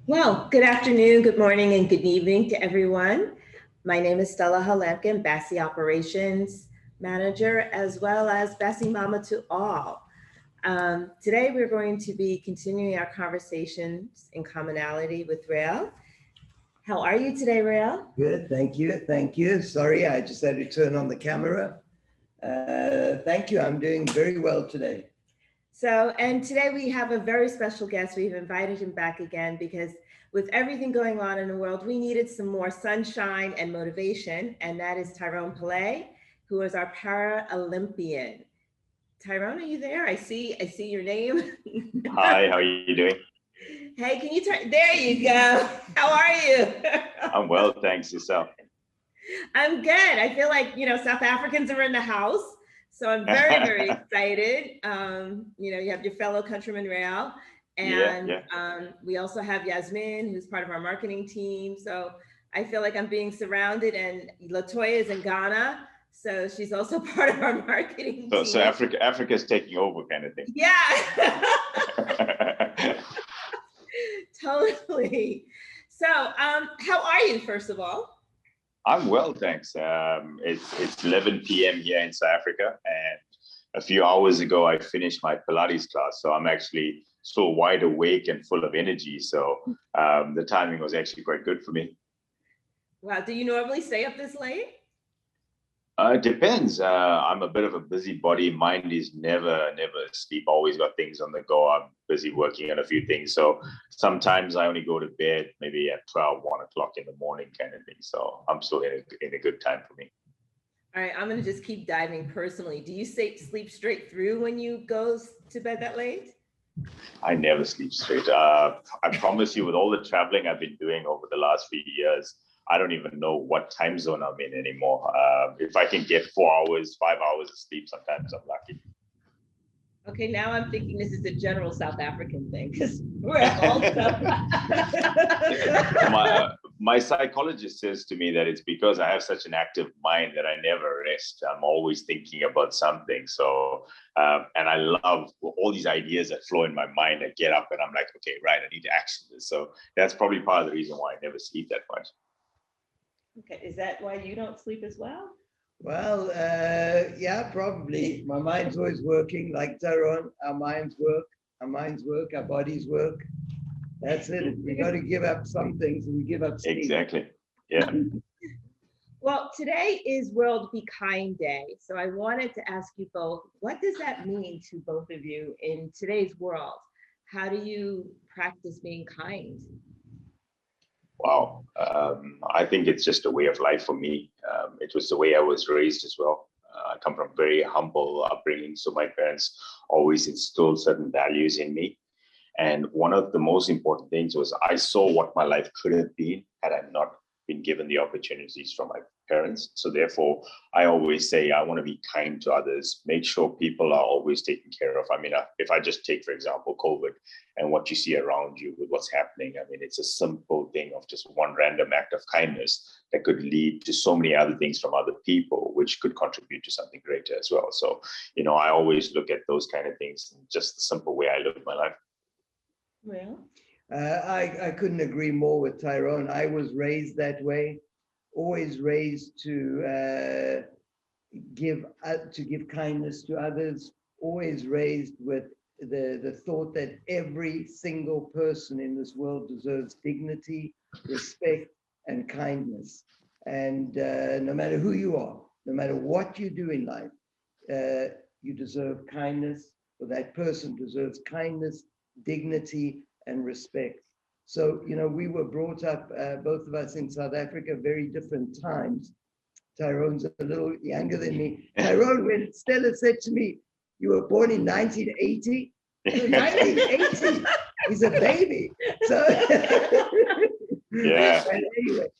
Well, good afternoon, good morning, and good evening to everyone. My name is Stella Halemkin, BASI Operations Manager, as well as BASI Mama to All. Today, we're going to be continuing our conversations in commonality with Rael. How are you today, Rael? Good, thank you, thank you. Sorry, I just had to turn on the camera. Thank you, I'm doing very well today. And today we have a very special guest. We've invited him back again because with everything going on in the world, we needed some more sunshine and motivation. And that is Tyrone Pillay, who is our Paralympian. Tyrone, are you there? I see your name. Hi, how are you doing? Hey, can you turn? There you go. How are you? I'm well, thanks. Yourself? I'm good. I feel like, South Africans are in the house. So I'm very, very excited. You have your fellow countryman, Rael. And we also have Yasmin, who's part of our marketing team. So I feel like I'm being surrounded, and Latoya is in Ghana. So she's also part of our marketing team. So Africa's taking over kind of thing. Yeah. Totally. So how are you, first of all? I'm well, thanks. It's 11 p.m. here in South Africa, and a few hours ago I finished my Pilates class, so I'm actually still wide awake and full of energy. So the timing was actually quite good for me. Wow, do you normally stay up this late? It depends. I'm a bit of a busybody. Mind is never asleep. Always got things on the go. I'm busy working on a few things. So sometimes I only go to bed maybe at 12, 1 o'clock in the morning kind of thing. So I'm still in a good time for me. All right, I'm going to just keep diving personally. Do you sleep straight through when you go to bed that late? I never sleep straight. I promise you, with all the traveling I've been doing over the last few years, I don't even know what time zone I'm in anymore. If I can get 4 hours, 5 hours of sleep, sometimes I'm lucky. Okay, now I'm thinking this is a general South African thing because we're all my psychologist says to me that it's because I have such an active mind that I never rest. I'm always thinking about something. So, and I love all these ideas that flow in my mind. I get up and I'm like, okay, right, I need to action this. So that's probably part of the reason why I never sleep that much. Okay, is that why you don't sleep as well? Well, yeah, probably. My mind's always working, like Tyrone. Our minds work, our bodies work. That's it. We got to give up some things, and we give up sleep. Exactly. Yeah. Well, today is World Be Kind Day. So I wanted to ask you both, what does that mean to both of you in today's world? How do you practice being kind? Wow. I think it's just a way of life for me. It was the way I was raised as well. I come from very humble upbringing, so my parents always instilled certain values in me. And one of the most important things was I saw what my life could have been had I not been given the opportunities from my parents. So therefore, I always say I want to be kind to others, make sure people are always taken care of. I mean, if I just take, for example, COVID and what you see around you with what's happening, I mean, it's a simple thing of just one random act of kindness that could lead to so many other things from other people, which could contribute to something greater as well. So, I always look at those kind of things in just the simple way I live my life. Well, I couldn't agree more with Tyrone. I was raised that way, always raised to give kindness to others, always raised with the thought that every single person in this world deserves dignity, respect, and kindness. And no matter who you are, no matter what you do in life, you deserve kindness, or that person deserves kindness, dignity, and respect. So, we were brought up, both of us in South Africa, very different times. Tyrone's a little younger than me. Tyrone, when Stella said to me, you were born in 1980? 1980? He's a baby. So, yeah. Anyway,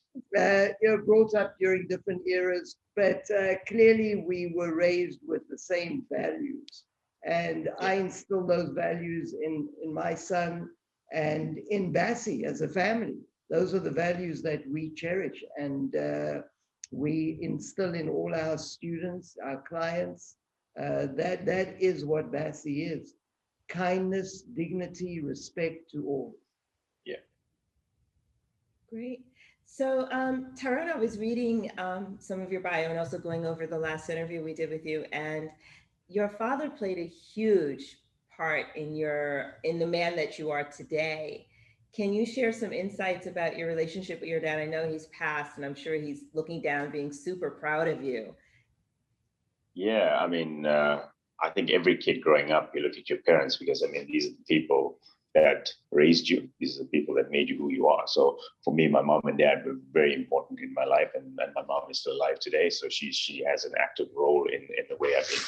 brought up during different eras, but clearly we were raised with the same values. And I instill those values in my son and in BASI as a family. Those are the values that we cherish, and we instill in all our students, our clients. That is what BASI is: kindness, dignity, respect to all. Yeah. Great. So, Tyrone, I was reading some of your bio and also going over the last interview we did with you, and your father played a huge part in the man that you are today. Can you share some insights about your relationship with your dad? I know he's passed, and I'm sure he's looking down, being super proud of you. Yeah, I mean, I think every kid growing up, you look at your parents because, I mean, these are the people that raised you. These are the people that made you who you are. So for me, my mom and dad were very important in my life, and my mom is still alive today. So she has an active role in the way I've been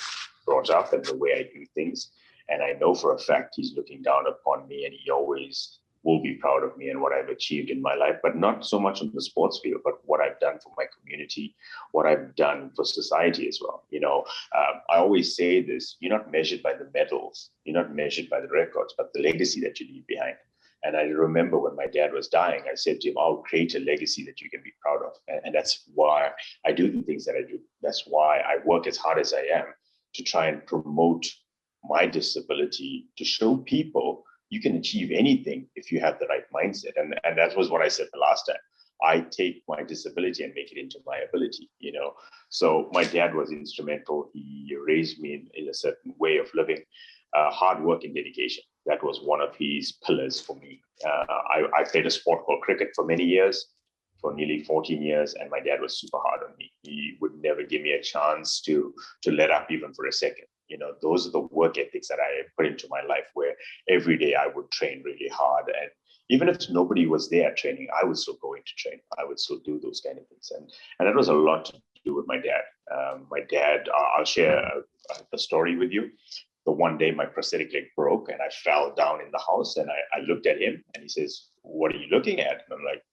brought up and the way I do things. And I know for a fact he's looking down upon me, and he always will be proud of me and what I've achieved in my life, but not so much on the sports field, but what I've done for my community, what I've done for society as well. I always say this: you're not measured by the medals, you're not measured by the records, but the legacy that you leave behind. And I remember when my dad was dying, I said to him, I'll create a legacy that you can be proud of. And that's why I do the things that I do. That's why I work as hard as I am to try and promote my disability, to show people you can achieve anything if you have the right mindset. And that was what I said the last time. I take my disability and make it into my ability, So my dad was instrumental. He raised me in a certain way of living, hard work and dedication. That was one of his pillars for me. I played a sport called cricket for many years, for nearly 14 years, and my dad was super hard on me. He would never give me a chance to let up even for a second. Those are the work ethics that I put into my life, where every day I would train really hard. And even if nobody was there training, I would still go into train. I would still do those kind of things. And that was a lot to do with my dad. I'll share a story with you. The one day my prosthetic leg broke and I fell down in the house, and I looked at him and he says, "What are you looking at?" And I'm like,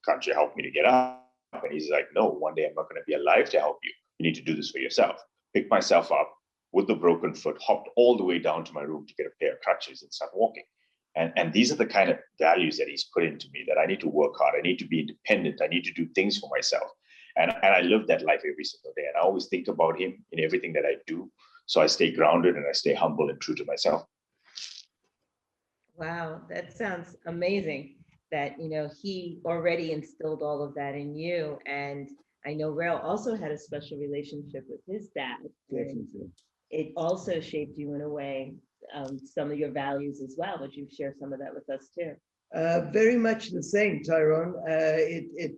can't you help me to get up? And he's like, "No, one day I'm not going to be alive to help you. You need to do this for yourself." Picked myself up with the broken foot, hopped all the way down to my room to get a pair of crutches and start walking. And these are the kind of values that he's put into me, that I need to work hard. I need to be independent. I need to do things for myself. And I live that life every single day. And I always think about him in everything that I do. So I stay grounded and I stay humble and true to myself. Wow, that sounds amazing that, he already instilled all of that in you. And I know Rael also had a special relationship with his dad. Definitely. It also shaped you in a way, some of your values as well. Would you share some of that with us too? Very much the same, Tyrone. It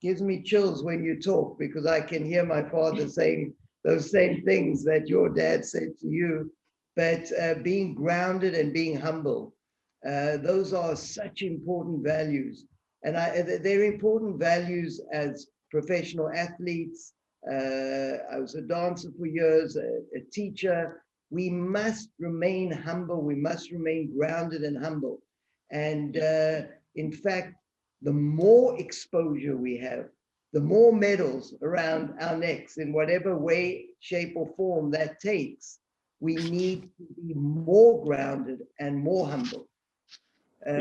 gives me chills when you talk, because I can hear my father saying those same things that your dad said to you. But being grounded and being humble, those are such important values. And they're important values as professional athletes. I was a dancer for years, a teacher. We must remain humble. We must remain grounded and humble. And in fact, the more exposure we have, the more medals around our necks, in whatever way, shape, or form that takes, we need to be more grounded and more humble.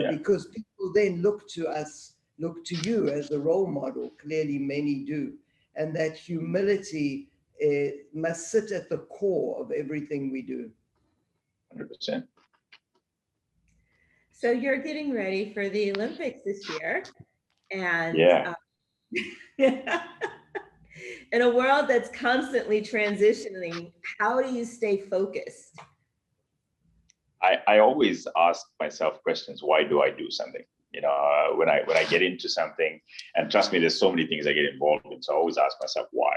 Because people then look to us, look to you as a role model. Clearly, many do. And that humility must sit at the core of everything we do. 100%. So you're getting ready for the Olympics this year. And in a world that's constantly transitioning, how do you stay focused? I always ask myself questions. Why do I do something? When I get into something, and trust me, there's so many things I get involved in. So I always ask myself why.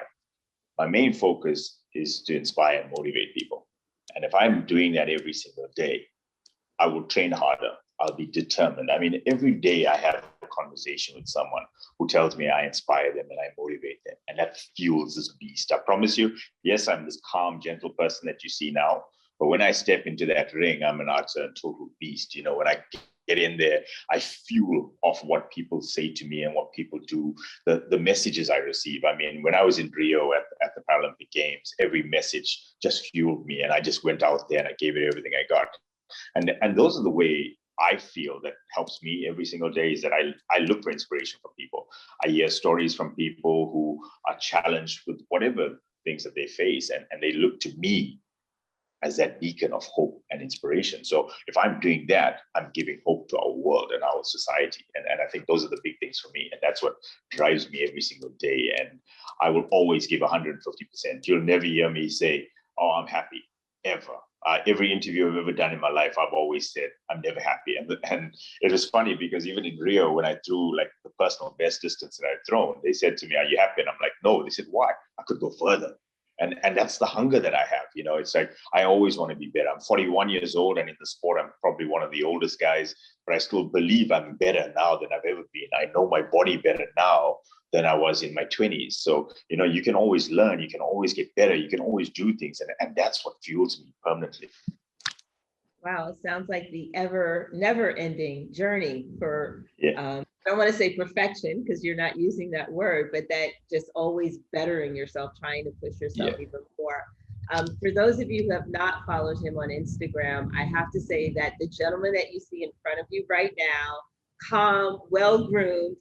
My main focus is to inspire and motivate people. And if I'm doing that every single day, I will train harder. I'll be determined. I mean, every day I have a conversation with someone who tells me I inspire them and I motivate them. And that fuels this beast. I promise you, yes, I'm this calm, gentle person that you see now. But when I step into that ring, I'm an utter and total beast. When I get in there, I fuel off what people say to me and what people do, the messages I receive. I mean, when I was in Rio at the Paralympic Games, every message just fueled me. And I just went out there and I gave it everything I got. And those are the way I feel that helps me every single day, is that I look for inspiration from people. I hear stories from people who are challenged with whatever things that they face, and they look to me as that beacon of hope and inspiration. So if I'm doing that, I'm giving hope to our world and our society. And I think those are the big things for me. And that's what drives me every single day. And I will always give 150%. You'll never hear me say, oh, I'm happy, ever. Every interview I've ever done in my life, I've always said, I'm never happy. And it was funny because even in Rio, when I threw like the personal best distance that I've thrown, they said to me, are you happy? And I'm like, no. They said, why? I could go further. And that's the hunger that I have. You know, it's like, I always want to be better. I'm 41 years old, and in the sport, I'm probably one of the oldest guys, but I still believe I'm better now than I've ever been. I know my body better now than I was in my 20s. So, you know, you can always learn, you can always get better, you can always do things. And that's what fuels me permanently. Wow, it sounds like the never-ending journey for, yeah. I don't want to say perfection because you're not using that word, but that just always bettering yourself, trying to push yourself even more. For those of you who have not followed him on Instagram, I have to say that the gentleman that you see in front of you right now, calm, well-groomed,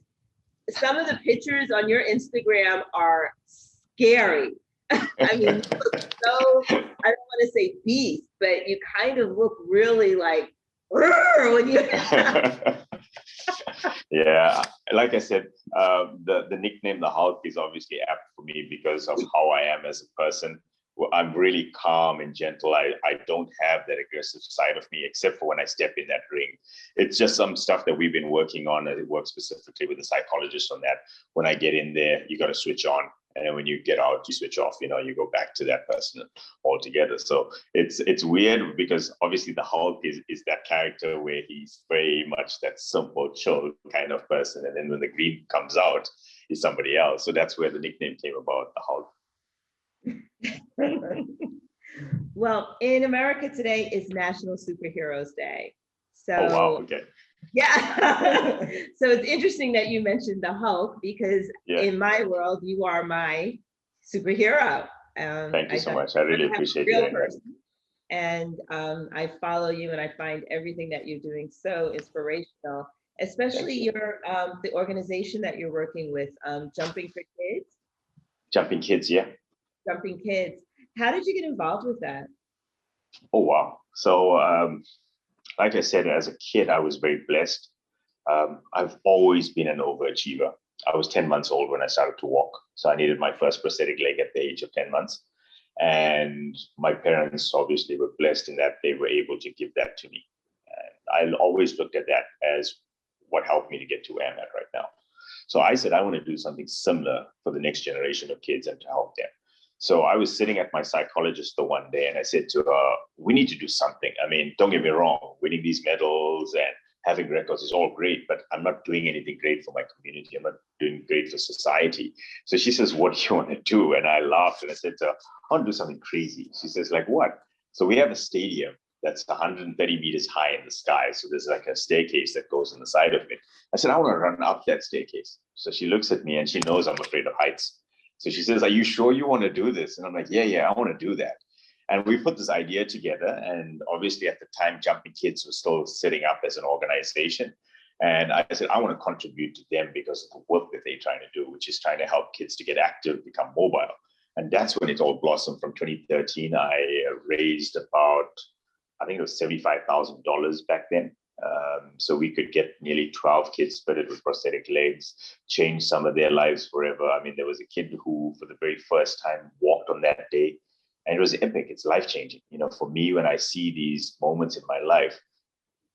some of the pictures on your Instagram are scary. I mean, you look so, I don't want to say beast, but you kind of look really like, when you. Yeah, like I said, the nickname the Hulk is obviously apt for me because of how I am as a person. I'm really calm and gentle. I don't have that aggressive side of me, except for when I step in that ring. It's just some stuff that we've been working on, and it works specifically with the psychologist on that. When I get in there, you got to switch on. And then when you get out, you switch off, you know, you go back to that person altogether. So it's weird because obviously the Hulk is that character where he's very much that simple, chill kind of person. And then when the green comes out, he's somebody else. So that's where the nickname came about, the Hulk. Well, in America today is National Superheroes Day. So, oh, wow, okay. Yeah. So it's interesting that you mentioned the Hulk because in my world, you are my superhero. Thank you so much. I really appreciate it. And I follow you and I find everything that you're doing so inspirational, especially your the organization that you're working with, Jumping for Kids. Jumping Kids, yeah. Jumping Kids. How did you get involved with that? Oh, wow. So, like I said, as a kid, I was very blessed. I've always been an overachiever. I was 10 months old when I started to walk. So I needed my first prosthetic leg at the age of 10 months. And my parents obviously were blessed in that they were able to give that to me. And I always looked at that as what helped me to get to where I'm at right now. So I said, I want to do something similar for the next generation of kids and to help them. So I was sitting at my psychologist the one day and I said to her, we need to do something. I mean, don't get me wrong, winning these medals and having records is all great, but I'm not doing anything great for my community. I'm not doing great for society. So she says, what do you want to do? And I laughed and I said to her, I want to do something crazy. She says, like what? So we have a stadium that's 130 meters high in the sky. So there's like a staircase that goes on the side of it. I said, I want to run up that staircase. So she looks at me and she knows I'm afraid of heights. So she says, are you sure you want to do this? And I'm like, yeah, I want to do that. And we put this idea together. And obviously at the time, Jumping Kids was still setting up as an organization. And I said, I want to contribute to them because of the work that they're trying to do, which is trying to help kids to get active, become mobile. And that's when it all blossomed. From 2013, I raised about, I think it was $75,000 back then. So we could get nearly 12 kids fitted with prosthetic legs, change some of their lives forever. I mean, there was a kid who, for the very first time, walked on that day. And it was epic. It's life-changing. You know, for me, when I see these moments in my life,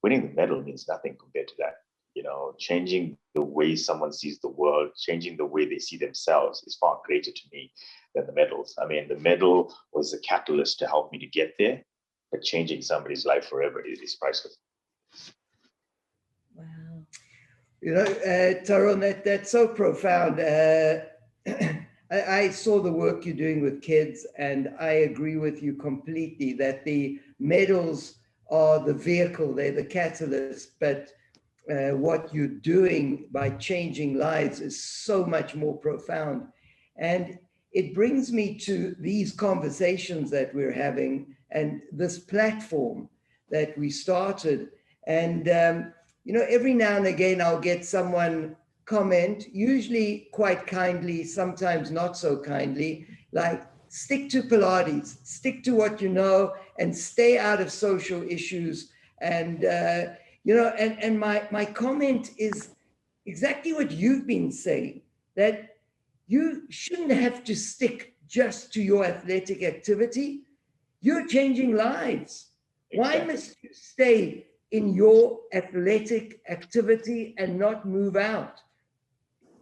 winning the medal means nothing compared to that. You know, changing the way someone sees the world, changing the way they see themselves is far greater to me than the medals. I mean, the medal was a catalyst to help me to get there, but changing somebody's life forever is priceless. Wow. You know, Tyrone, that's so profound. I saw the work you're doing with kids, and I agree with you completely that the medals are the vehicle, they're the catalyst, but what you're doing by changing lives is so much more profound. And it brings me to these conversations that we're having and this platform that we started. And, you know, every now and again, I'll get someone comment, usually quite kindly, sometimes not so kindly, like, stick to Pilates, stick to what you know, and stay out of social issues. And, and my comment is exactly what you've been saying, that you shouldn't have to stick just to your athletic activity. You're changing lives. Exactly. Why must you stay in your athletic activity and not move out?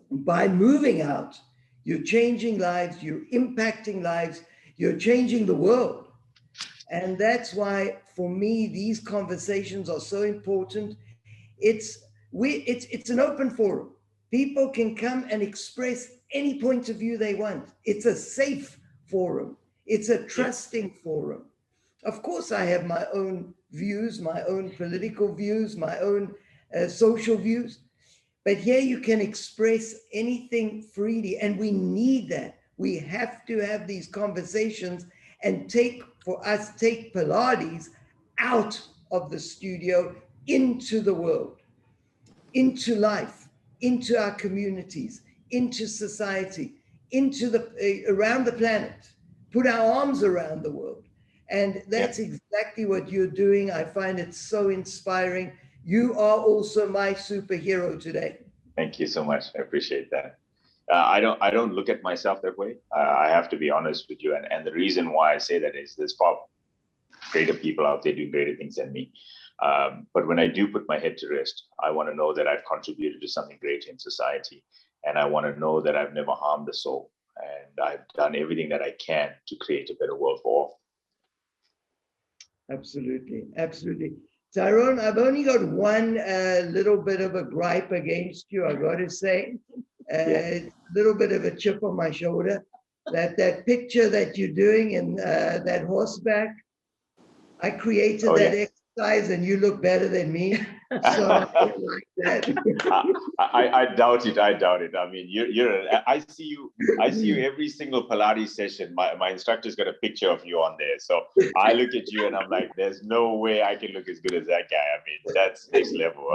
By moving out, you're changing lives, you're impacting lives, you're changing the world. And that's why, for me, these conversations are so important. It's an open forum. People can come and express any point of view they want. It's a safe forum. It's a trusting forum. Of course, I have my own views, my own political views, my own social views. But here you can express anything freely, and we need that. We have to have these conversations and take Pilates out of the studio into the world, into life, into our communities, into society, around the planet, put our arms around the world. And that's exactly what you're doing. I find it so inspiring. You are also my superhero today. Thank you so much. I appreciate that. I don't look at myself that way. I have to be honest with you. And the reason why I say that is there's far greater people out there doing greater things than me. But when I do put my head to rest, I want to know that I've contributed to something great in society. And I want to know that I've never harmed a soul. And I've done everything that I can to create a better world for all. Absolutely. Absolutely. Tyrone, I've only got one little bit of a gripe against you, I got to say. It's a little bit of a chip on my shoulder. That picture that you're doing in that horseback, I created that exercise and you look better than me. So I don't like that. I doubt it. I doubt it. I mean, I see you every single Pilates session. My instructor's got a picture of you on there. So I look at you and I'm like, there's no way I can look as good as that guy. I mean, that's next level.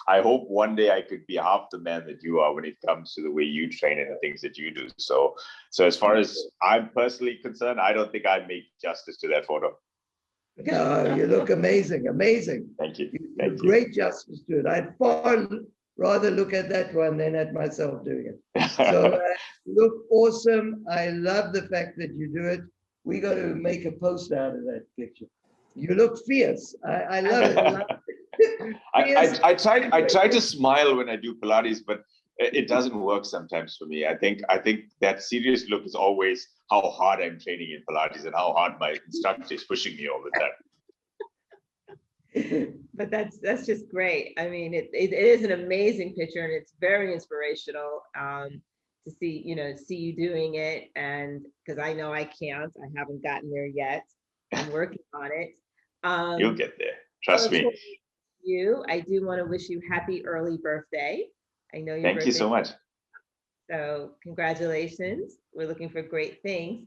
I hope one day I could be half the man that you are when it comes to the way you train and the things that you do. So as far as I'm personally concerned, I don't think I make justice to that photo. No, you look amazing, amazing. Thank you. You do great justice to it. I'd far rather look at that one than at myself doing it. So you look awesome. I love the fact that you do it. We got to make a post out of that picture. You look fierce. I love it. I love it. I try to smile when I do Pilates, but it doesn't work sometimes for me. I think that serious look is always how hard I'm training in Pilates and how hard my instructor is pushing me all the time. But that's just great. I mean, it is an amazing picture and it's very inspirational to see you doing it. And because I know I can't, I haven't gotten there yet. I'm working on it. You'll get there. Trust me. I do want to wish you happy early birthday. I know your Thank you so much. So congratulations. We're looking for great things.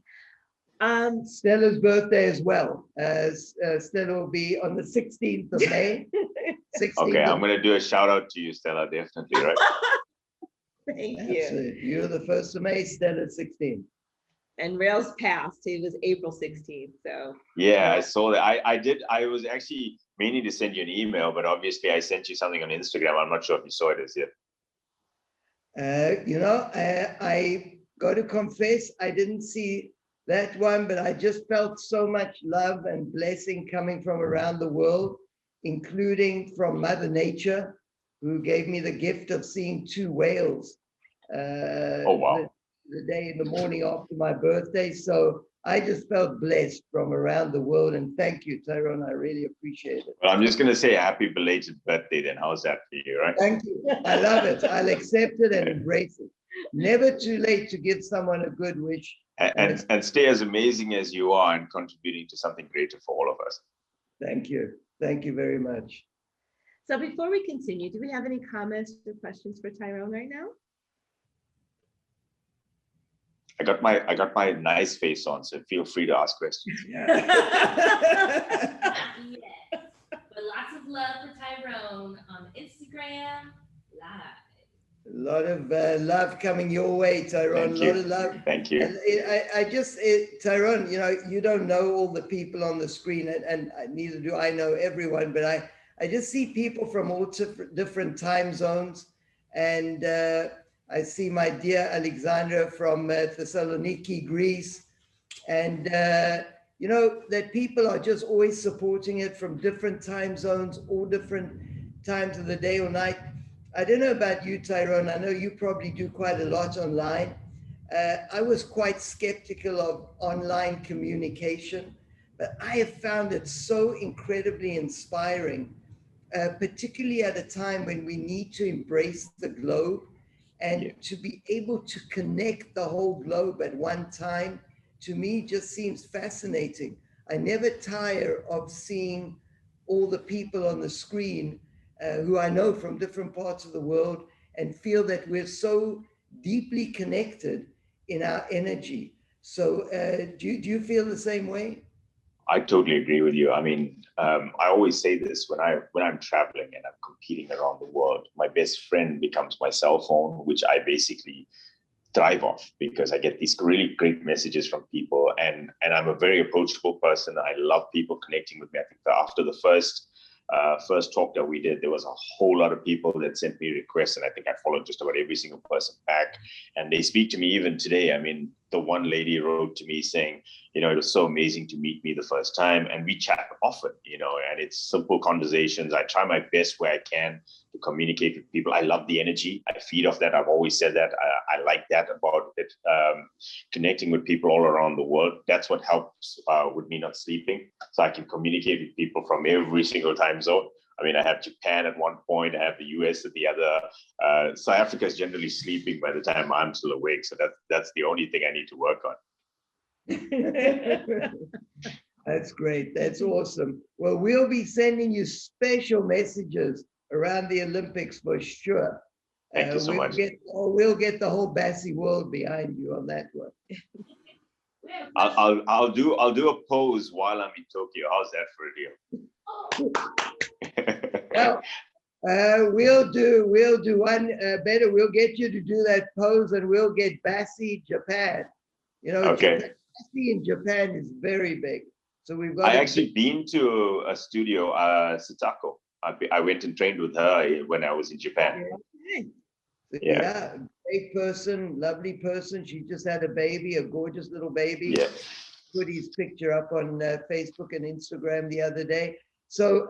Stella's birthday as well. Stella will be on the 16th of May. 16th okay, I'm going to do a shout out to you, Stella, definitely, right? Thank you. Absolutely. You're the 1st of May, Stella 16th. And Rael's passed. He was April 16th. So yeah, I saw that. I was actually meaning to send you an email, but obviously I sent you something on Instagram. I'm not sure if you saw it as yet. I got to confess, I didn't see that one, but I just felt so much love and blessing coming from around the world, including from Mother Nature, who gave me the gift of seeing 2 whales oh, wow. the day in the morning after my birthday. So I just felt blessed from around the world. And thank you, Tyrone. I really appreciate it. Well, I'm just going to say happy belated birthday then. How's that for you, right? Thank you. I love it. I'll accept it and embrace it. Never too late to give someone a good wish. And stay as amazing as you are and contributing to something greater for all of us. Thank you. Thank you very much. So before we continue, do we have any comments or questions for Tyrone right now? I got my nice face on, so feel free to ask questions. Yes, but lots of love for Tyrone on Instagram Live. A lot of love coming your way, Tyrone. A lot of love. Thank you. And Tyrone, you don't know all the people on the screen, and neither do I know everyone, but I just see people from all different time zones. And I see my dear Alexandra from Thessaloniki, Greece. And, that people are just always supporting it from different time zones, all different times of the day or night. I don't know about you, Tyrone. I know you probably do quite a lot online. I was quite skeptical of online communication, but I have found it so incredibly inspiring, particularly at a time when we need to embrace the globe and to be able to connect the whole globe at one time. To me, just seems fascinating. I never tire of seeing all the people on the screen who I know from different parts of the world, and feel that we're so deeply connected in our energy. So do you feel the same way? I totally agree with you. I mean, I always say this when I'm traveling and I'm competing around the world, my best friend becomes my cell phone, which I basically thrive off, because I get these really great messages from people, and I'm a very approachable person. I love people connecting with me. I think that after the first talk that we did, there was a whole lot of people that sent me requests, and I think I followed just about every single person back, and they speak to me even today. I mean, the one lady wrote to me saying, it was so amazing to meet me the first time, and we chat often, and it's simple conversations. I try my best where I can to communicate with people. I love the energy. I feed off that. I've always said that. I like that about it. Connecting with people all around the world. That's what helps with me not sleeping. So I can communicate with people from every single time zone. I mean, I have Japan at one point, I have the US at the other. South Africa is generally sleeping by the time I'm still awake. So that's the only thing I need to work on. That's great. That's awesome. Well, we'll be sending you special messages around the Olympics for sure. Thank you so much. We'll get the whole BASI world behind you on that one. I'll do a pose while I'm in Tokyo. How's that for a deal? Well, we'll do one better. We'll get you to do that pose, and we'll get BASI Japan. Okay. BASI in Japan is very big. So we've got. I actually been to a studio, Satako. I went and trained with her when I was in Japan. Yeah, great person, lovely person. She just had a baby, a gorgeous little baby. Yeah. Put his picture up on Facebook and Instagram the other day. So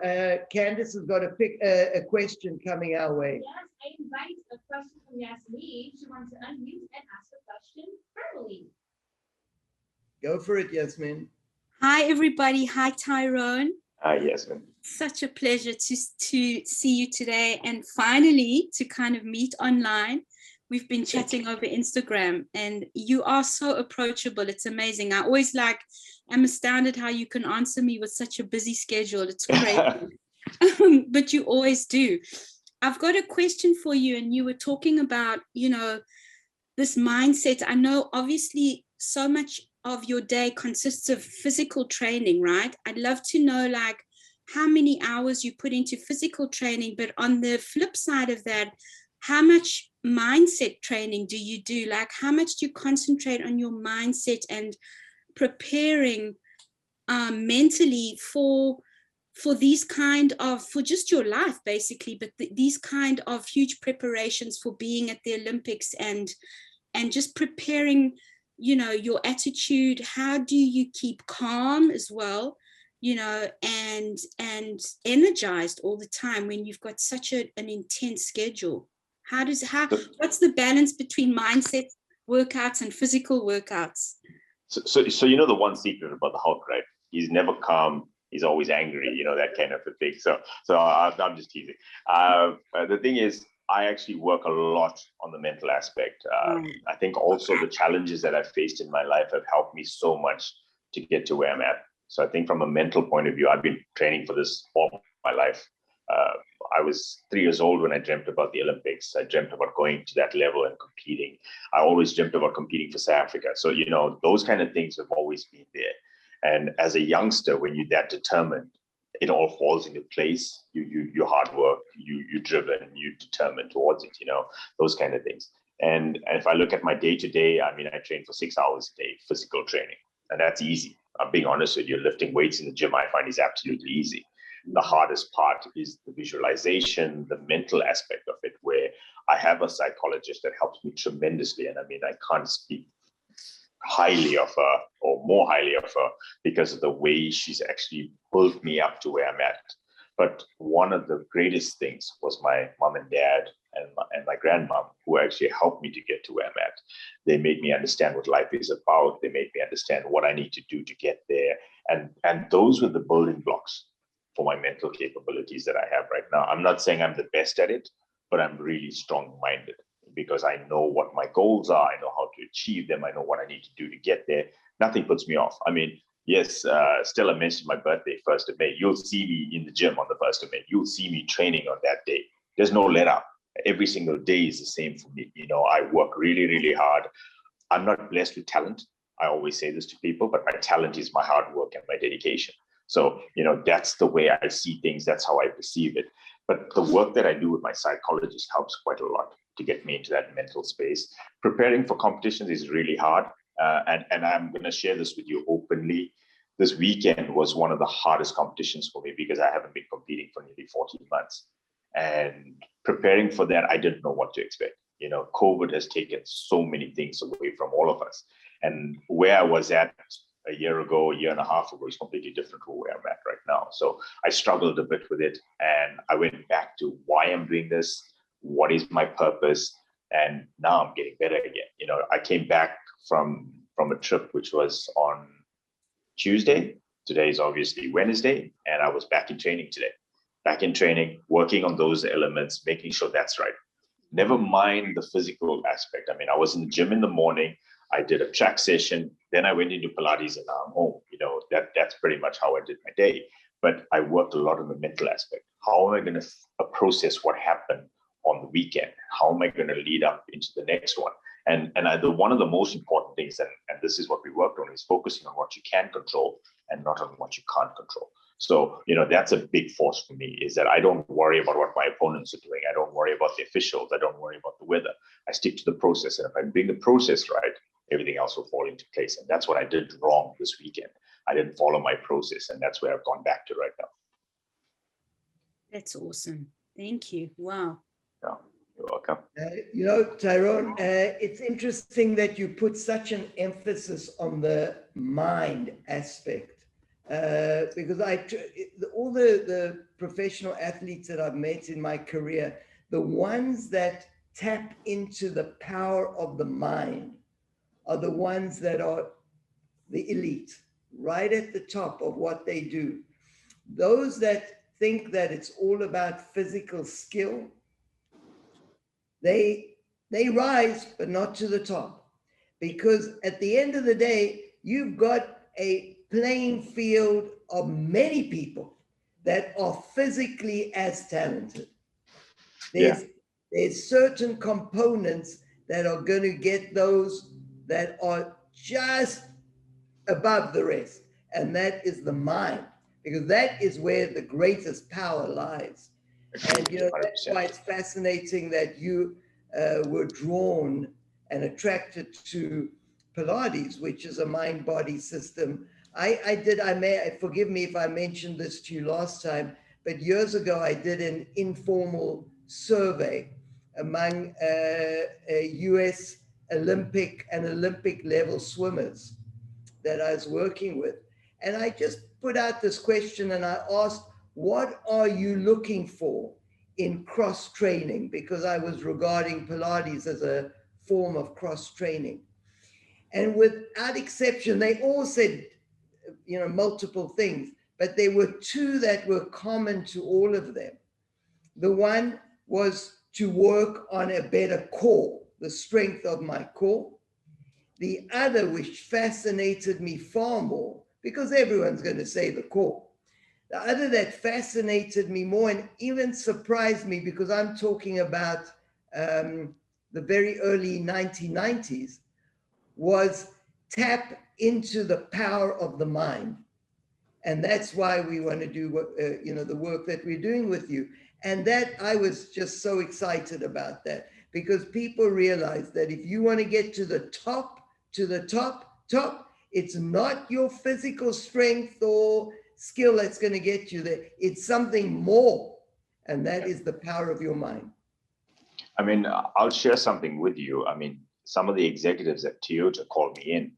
Candice has got a question coming our way. Yes, I invite a question from Yasmin. She wants to unmute and ask a question verbally. Go for it, Yasmin. Hi, everybody. Hi, Tyrone. Hi, Yasmin. Such a pleasure to see you today, and finally to kind of meet online. We've been chatting over Instagram, and you are so approachable. It's amazing. I'm astounded how you can answer me with such a busy schedule. It's great. But you always do. I've got a question for you, and you were talking about, this mindset. I know obviously so much of your day consists of physical training, right? I'd love to know how many hours you put into physical training, but on the flip side of that, how much mindset training do you do? How much do you concentrate on your mindset and preparing mentally for these for just your life, basically, but these kind of huge preparations for being at the Olympics and just preparing, your attitude? How do you keep calm as well, and energized all the time when you've got such an intense schedule? What's the balance between mindset workouts and physical workouts? So the one secret about the Hulk, right? He's never calm. He's always angry, that kind of a thing. So I'm just teasing. The thing is, I actually work a lot on the mental aspect. I think also the challenges that I've faced in my life have helped me so much to get to where I'm at. So I think from a mental point of view, I've been training for this all my life. I was 3 years old when I dreamt about the Olympics. I dreamt about going to that level and competing. I always dreamt about competing for South Africa. So, those kind of things have always been there. And as a youngster, when you're that determined it all falls into place. You hard work, you're driven, you're determined towards it, those kind of things. And if I look at my day-to-day, I mean, I train for 6 hours a day, physical training, and that's easy. I'm being honest with you. Lifting weights in the gym, I find, is absolutely easy. The hardest part is the visualization, the mental aspect of it, where I have a psychologist that helps me tremendously. And I mean, I can't speak highly of her, or more highly of her, because of the way she's actually pulled me up to where I'm at. But one of the greatest things was my mom and dad and my grandmom, who actually helped me to get to where I'm at. They made me understand what life is about. They made me understand what I need to do to get there. And those were the building blocks for my mental capabilities that I have right now. I'm not saying I'm the best at it, but I'm really strong-minded, because I know what my goals are. I know how to achieve them. I know what I need to do to get there. Nothing puts me off. I mean, yes, Stella mentioned my birthday, 1st of May. You'll see me in the gym on the 1st of May. You'll see me training on that day. There's no let up. Every single day is the same for me. I work really, really hard. I'm not blessed with talent. I always say this to people, but my talent is my hard work and my dedication. So, that's the way I see things. That's how I perceive it. But the work that I do with my psychologist helps quite a lot to get me into that mental space. Preparing for competitions is really hard. And I'm going to share this with you openly. This weekend was one of the hardest competitions for me, because I haven't been competing for nearly 14 months. And preparing for that, I didn't know what to expect. COVID has taken so many things away from all of us. And where I was at a year ago, a year and a half ago, is completely different from where I'm at right now. So I struggled a bit with it. And I went back to why I'm doing this, what is my purpose, and now I'm getting better again. I came back from a trip which was on Tuesday. Today is obviously Wednesday, and I was back in training today. Back in training, working on those elements, making sure that's right. Never mind the physical aspect. I mean, I was in the gym in the morning. I did a track session. Then I went into Pilates, and now I'm home. That's pretty much how I did my day. But I worked a lot on the mental aspect. How am I going to process what happened on the weekend? How am I going to lead up into the next one? And one of the most important things, and this is what we worked on, is focusing on what you can control and not on what you can't control. So, that's a big force for me, is that I don't worry about what my opponents are doing. I don't worry about the officials. I don't worry about the weather. I stick to the process. And if I bring the process right, everything else will fall into place. And that's what I did wrong this weekend. I didn't follow my process. And that's where I've gone back to right now. That's awesome. Thank you. Wow. Yeah, you're welcome. Tyrone, it's interesting that you put such an emphasis on the mind aspect. Because all the professional athletes that I've met in my career, the ones that tap into the power of the mind are the ones that are the elite, right at the top of what they do. Those that think that it's all about physical skill, they rise, but not to the top. Because at the end of the day, you've got a playing field of many people that are physically as talented. There's certain components that are going to get those that are just above the rest, and that is the mind, because that is where the greatest power lies. And that's why it's fascinating that you were drawn and attracted to Pilates, which is a mind-body system. Forgive me if I mentioned this to you last time, but years ago I did an informal survey among US Olympic and Olympic level swimmers that I was working with. And I just put out this question and I asked, what are you looking for in cross training? Because I was regarding Pilates as a form of cross training. And without exception, they all said, multiple things, but there were two that were common to all of them. The one was to work on a better core, the strength of my core. The other, which fascinated me far more, because everyone's going to say the core. The other that fascinated me more and even surprised me, because I'm talking about the very early 1990s, was tap into the power of the mind. And that's why we want to do what, the work that we're doing with you. And that I was just so excited about that, because people realize that if you want to get to the top, it's not your physical strength or skill that's going to get you there. It's something more. And that is the power of your mind. I mean, I'll share something with you. I mean, some of the executives at Toyota called me in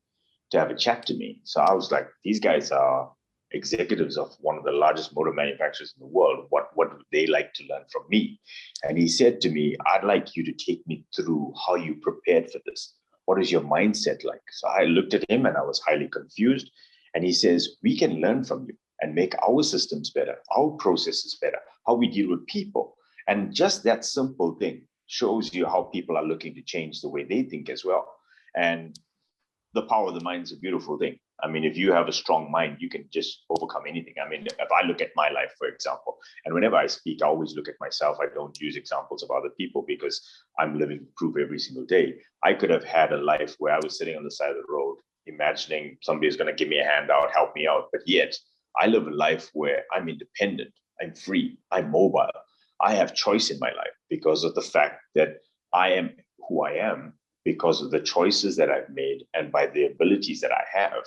to have a chat to me. So I was like, these guys are executives of one of the largest motor manufacturers in the world. What would they like to learn from me? And he said to me, I'd like you to take me through how you prepared for this. What is your mindset like? So I looked at him and I was highly confused. And he says, we can learn from you and make our systems better, our processes better, how we deal with people. And just that simple thing shows you how people are looking to change the way they think as well. And the power of the mind is a beautiful thing. I mean, if you have a strong mind, you can just overcome anything. I mean, if I look at my life, for example, and whenever I speak, I always look at myself. I don't use examples of other people because I'm living proof every single day. I could have had a life where I was sitting on the side of the road, imagining somebody's going to give me a handout, help me out. But yet I live a life where I'm independent, I'm free, I'm mobile. I have choice in my life because of the fact that I am who I am, because of the choices that I've made and by the abilities that I have.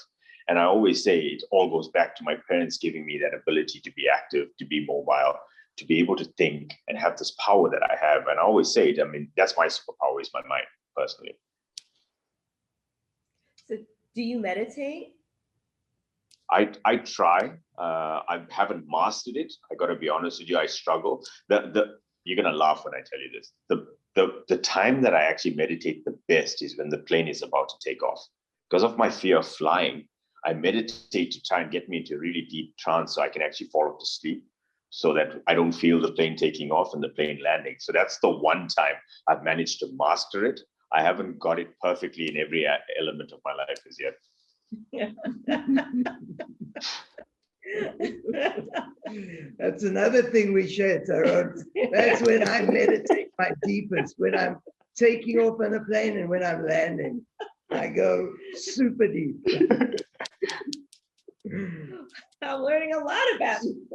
And I always say it all goes back to my parents giving me that ability to be active, to be mobile, to be able to think and have this power that I have. And I always say it, I mean, that's my superpower, is my mind, personally. So do you meditate? I try. I haven't mastered it. I got to be honest with you. I struggle. You're gonna laugh when I tell you this. The time that I actually meditate the best is when the plane is about to take off. Because of my fear of flying, I meditate to try and get me into a really deep trance so I can actually fall to sleep, so that I don't feel the plane taking off and the plane landing. So that's the one time I've managed to master it. I haven't got it perfectly in every element of my life as yet. That's another thing we share, Tyrone. That's when I meditate my deepest, when I'm taking off on a plane and when I'm landing. I go super deep. I'm learning a lot about you.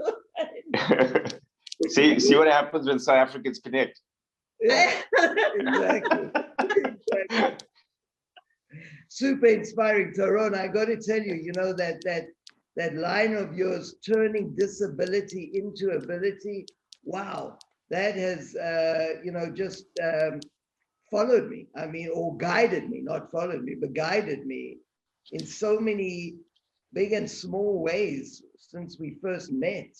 See what happens when South Africans connect. Yeah, exactly. Super inspiring, Tyrone. I got to tell you, you know, that line of yours, turning disability into ability. Wow, that has, just followed me. I mean, or guided me, not followed me, but guided me in so many big and small ways since we first met.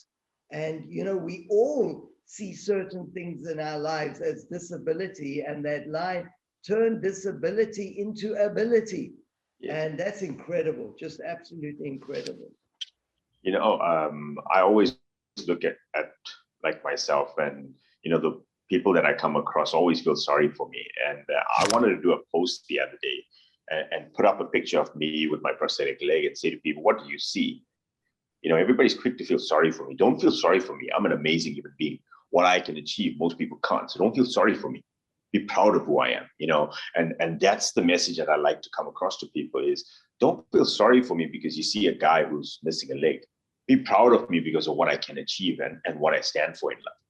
And, we all see certain things in our lives as disability, and that line, turn disability into ability. Yeah. And that's incredible, just absolutely incredible. I always look at like myself, and, the people that I come across always feel sorry for me. And I wanted to do a post the other day and put up a picture of me with my prosthetic leg and say to people, what do you see? Everybody's quick to feel sorry for me. Don't feel sorry for me. I'm an amazing human being. What I can achieve, most people can't. So don't feel sorry for me. Be proud of who I am, and that's the message that I like to come across to people is, don't feel sorry for me because you see a guy who's missing a leg. Be proud of me because of what I can achieve and what I stand for in life,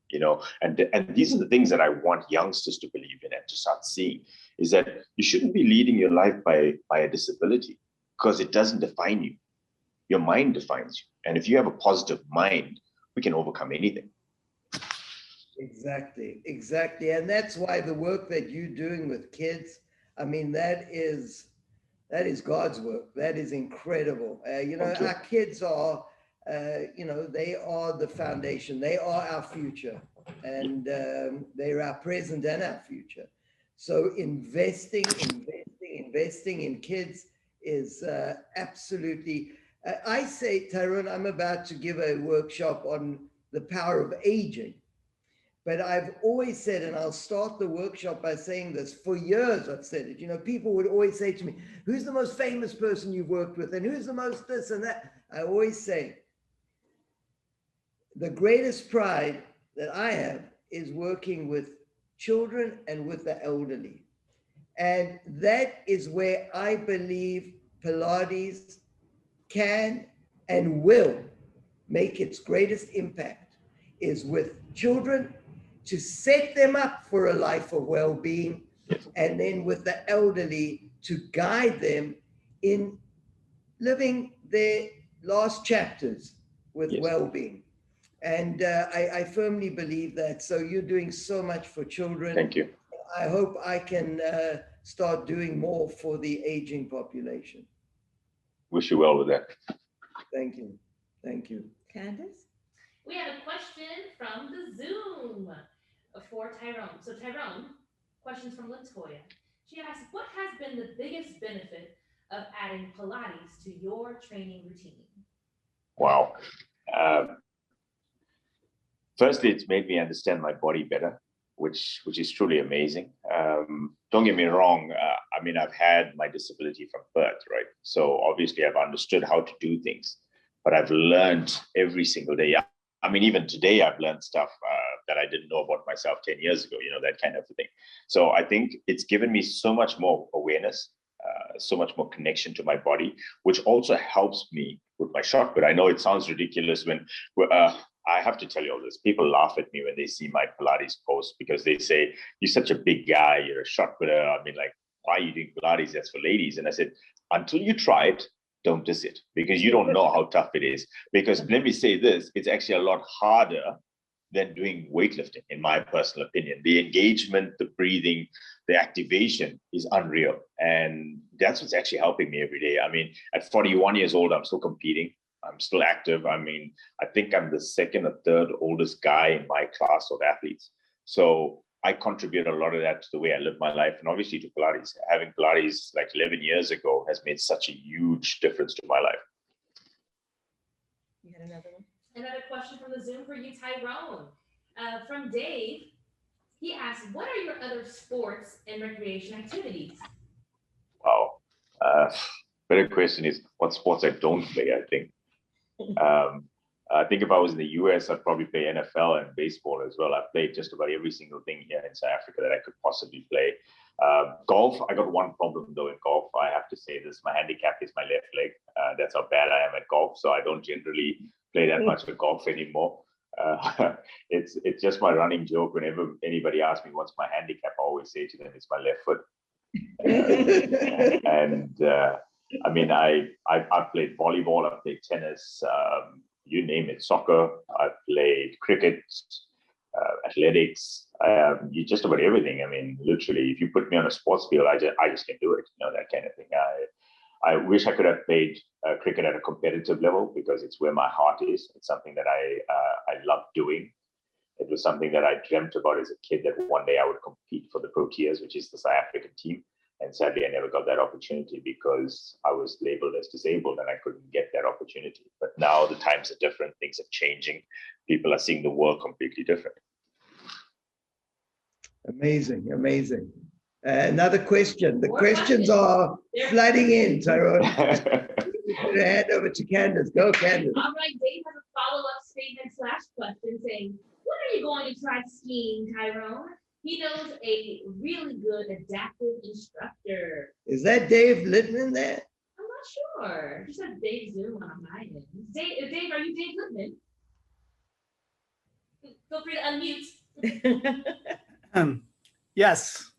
and these are the things that I want youngsters to believe in and to start seeing, is that you shouldn't be leading your life by a disability, because it doesn't define you. Your mind defines you. And if you have a positive mind, we can overcome anything. Exactly. And that's why the work that you're doing with kids, I mean, that is God's work. That is incredible. Our kids are, they are the foundation. They are our future, and they're our present and our future. So investing in kids is absolutely, I say, Tyrone, I'm about to give a workshop on the power of aging. But I've always said, and I'll start the workshop by saying this, for years I've said it, people would always say to me, who's the most famous person you've worked with? And who's the most this and that? I always say, the greatest pride that I have is working with children and with the elderly. And that is where I believe Pilates can and will make its greatest impact is with children, to set them up for a life of well-being, and then with the elderly to guide them in living their last chapters with well-being. And I firmly believe that. So you're doing so much for children. Thank you. I hope I can start doing more for the aging population. Wish you well with that. Thank you. Thank you. Candace? We have a question from the Zoom for Tyrone. So Tyrone, questions from Latoya. She asks, what has been the biggest benefit of adding Pilates to your training routine? Wow. Firstly, it's made me understand my body better, which is truly amazing. Don't get me wrong. I mean, I've had my disability from birth, right? So obviously I've understood how to do things, but I've learned every single day. I mean, even today I've learned stuff that I didn't know about myself 10 years ago, that kind of a thing. So I think it's given me so much more awareness, so much more connection to my body, which also helps me with my shot put. I know it sounds ridiculous when I have to tell you all this. People laugh at me when they see my Pilates post because they say, you're such a big guy, you're a shot putter. I mean, like, why are you doing Pilates? That's for ladies. And I said, until you try it, don't diss it, because you don't know how tough it is. Because let me say this, it's actually a lot harder than doing weightlifting, in my personal opinion. The engagement, the breathing, the activation is unreal. And that's what's actually helping me every day. I mean, at 41 years old, I'm still competing. I'm still active. I mean, I think I'm the second or third oldest guy in my class of athletes. So I contribute a lot of that to the way I live my life, and obviously to Pilates. Having Pilates like 11 years ago has made such a huge difference to my life. You had another one? Another question from the Zoom for you, Tyrone. From Dave, he asks, what are your other sports and recreation activities? Wow. Better question is, what sports I don't play, I think. I think if I was in the US, I'd probably play NFL and baseball as well. I've played just about every single thing here in South Africa that I could possibly play. Golf, I got one problem though in golf. I have to say this, my handicap is my left leg. That's how bad I am at golf. So I don't generally play that much of golf anymore. It's just my running joke. Whenever anybody asks me what's my handicap, I always say to them, it's my left foot. I mean, I've played volleyball, I've played tennis, you name it, soccer, I've played cricket, athletics, you just about everything. I mean, literally, if you put me on a sports field, I just can do it, that kind of thing. I wish I could have played cricket at a competitive level because it's where my heart is. It's something that I love doing. It was something that I dreamt about as a kid, that one day I would compete for the Proteas, which is the South African team. And sadly, I never got that opportunity because I was labeled as disabled and I couldn't get that opportunity. But now the times are different, things are changing. People are seeing the world completely different. Amazing, amazing. Another question. The questions are flooding in, Tyrone. Hand over to Candace. Go, Candace. All right, Dave has a follow-up statement / question saying, when are you going to try skiing, Tyrone? He knows a really good adaptive instructor. Is that Dave Littman there? I'm not sure. He said Dave Zoom on my end. Dave, are you Dave Littman? Feel free to unmute. Yes.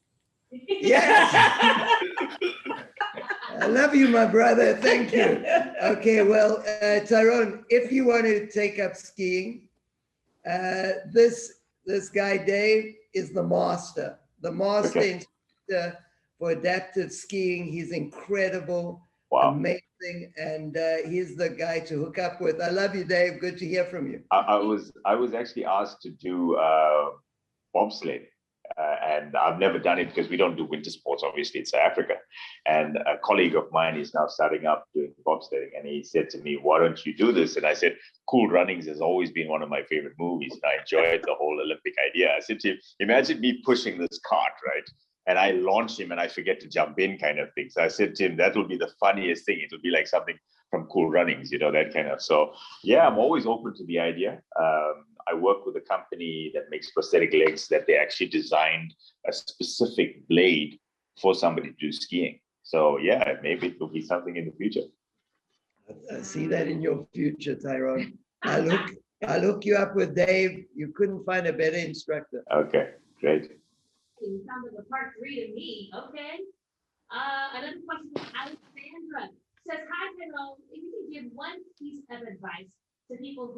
Yes. I love you, my brother. Thank you. Okay, well, Tyrone, if you want to take up skiing, this guy, Dave, is the master instructor for adaptive skiing. He's incredible, amazing, and he's the guy to hook up with. I love you, Dave. Good to hear from you. I was actually asked to do bobsled. And I've never done it because we don't do winter sports, obviously, in South Africa. And a colleague of mine is now starting up doing bobsledding. And he said to me, why don't you do this? And I said, Cool Runnings has always been one of my favorite movies. And I enjoyed the whole Olympic idea. I said to him, imagine me pushing this cart, right? And I launch him and I forget to jump in kind of thing. So I said to him, that will be the funniest thing. It will be like something from Cool Runnings, that kind of. So yeah, I'm always open to the idea. I work with a company that makes prosthetic legs that they actually designed a specific blade for somebody to do skiing. So yeah, maybe it will be something in the future. I see that in your future, Tyrone. I'll hook you up with Dave. You couldn't find a better instructor. Okay, great. It sounds like a part 3 to me. Okay. Another question from Alexandra says, "Hi, Tyrone. If you could give one piece of advice to people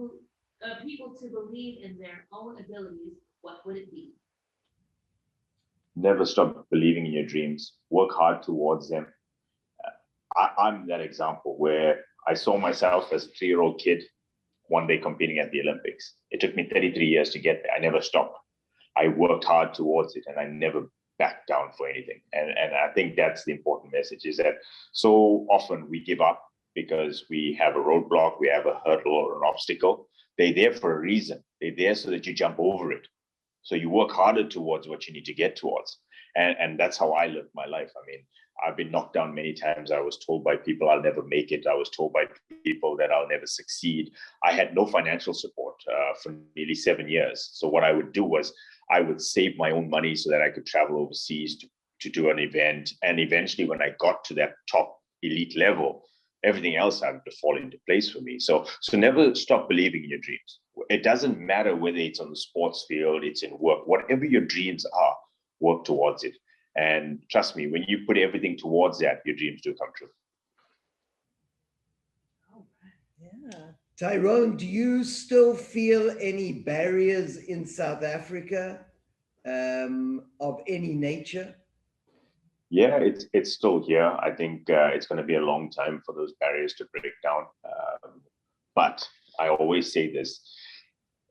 to believe in their own abilities, what would it be?" Never stop believing in your dreams. Work hard towards them. I'm that example where I saw myself as a 3-year-old kid one day competing at the Olympics. It took me 33 years to get there. I never stopped. I worked hard towards it and I never backed down for anything. And I think that's the important message, is that so often we give up because we have a roadblock, we have a hurdle or an obstacle. They're there for a reason. They're there so that you jump over it. So you work harder towards what you need to get towards. And that's how I live my life. I mean, I've been knocked down many times. I was told by people I'll never make it. I was told by people that I'll never succeed. I had no financial support for nearly 7 years. So what I would do was I would save my own money so that I could travel overseas to do an event. And eventually when I got to that top elite level, everything else started to fall into place for me. So never stop believing in your dreams. It doesn't matter whether it's on the sports field, it's in work, whatever your dreams are, work towards it. And trust me, when you put everything towards that, your dreams do come true. Yeah. Tyrone, do you still feel any barriers in South Africa of any nature? Yeah, it's still here. I think it's going to be a long time for those barriers to break down. But I always say this,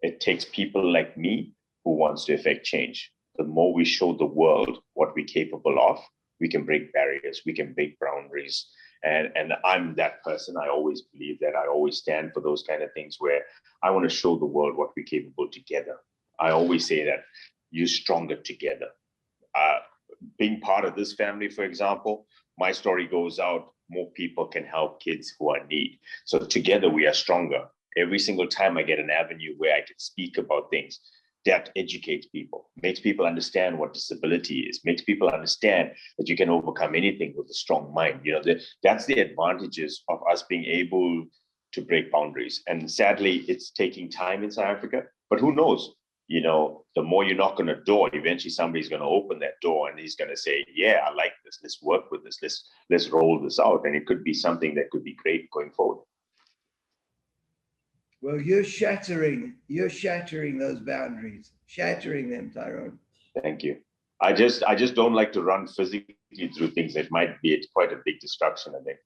it takes people like me who wants to effect change. The more we show the world what we're capable of, we can break barriers, we can break boundaries. And I'm that person. I always believe that. I always stand for those kind of things where I want to show the world what we're capable together. I always say that you're stronger together. Being part of this family, for example, my story goes out, more people can help kids who are in need. So together we are stronger. Every single time I get an avenue where I can speak about things, that educates people, makes people understand what disability is, makes people understand that you can overcome anything with a strong mind. You know, that's the advantages of us being able to break boundaries. And sadly, it's taking time in South Africa, but who knows? You know, the more you knock on a door, eventually somebody's going to open that door and he's going to say, yeah, I like this. Let's work with this. Let's roll this out. And it could be something that could be great going forward. Well, you're shattering those boundaries, shattering them, Tyrone. Thank you. I just don't like to run physically through things. It might be quite a big distraction, I think.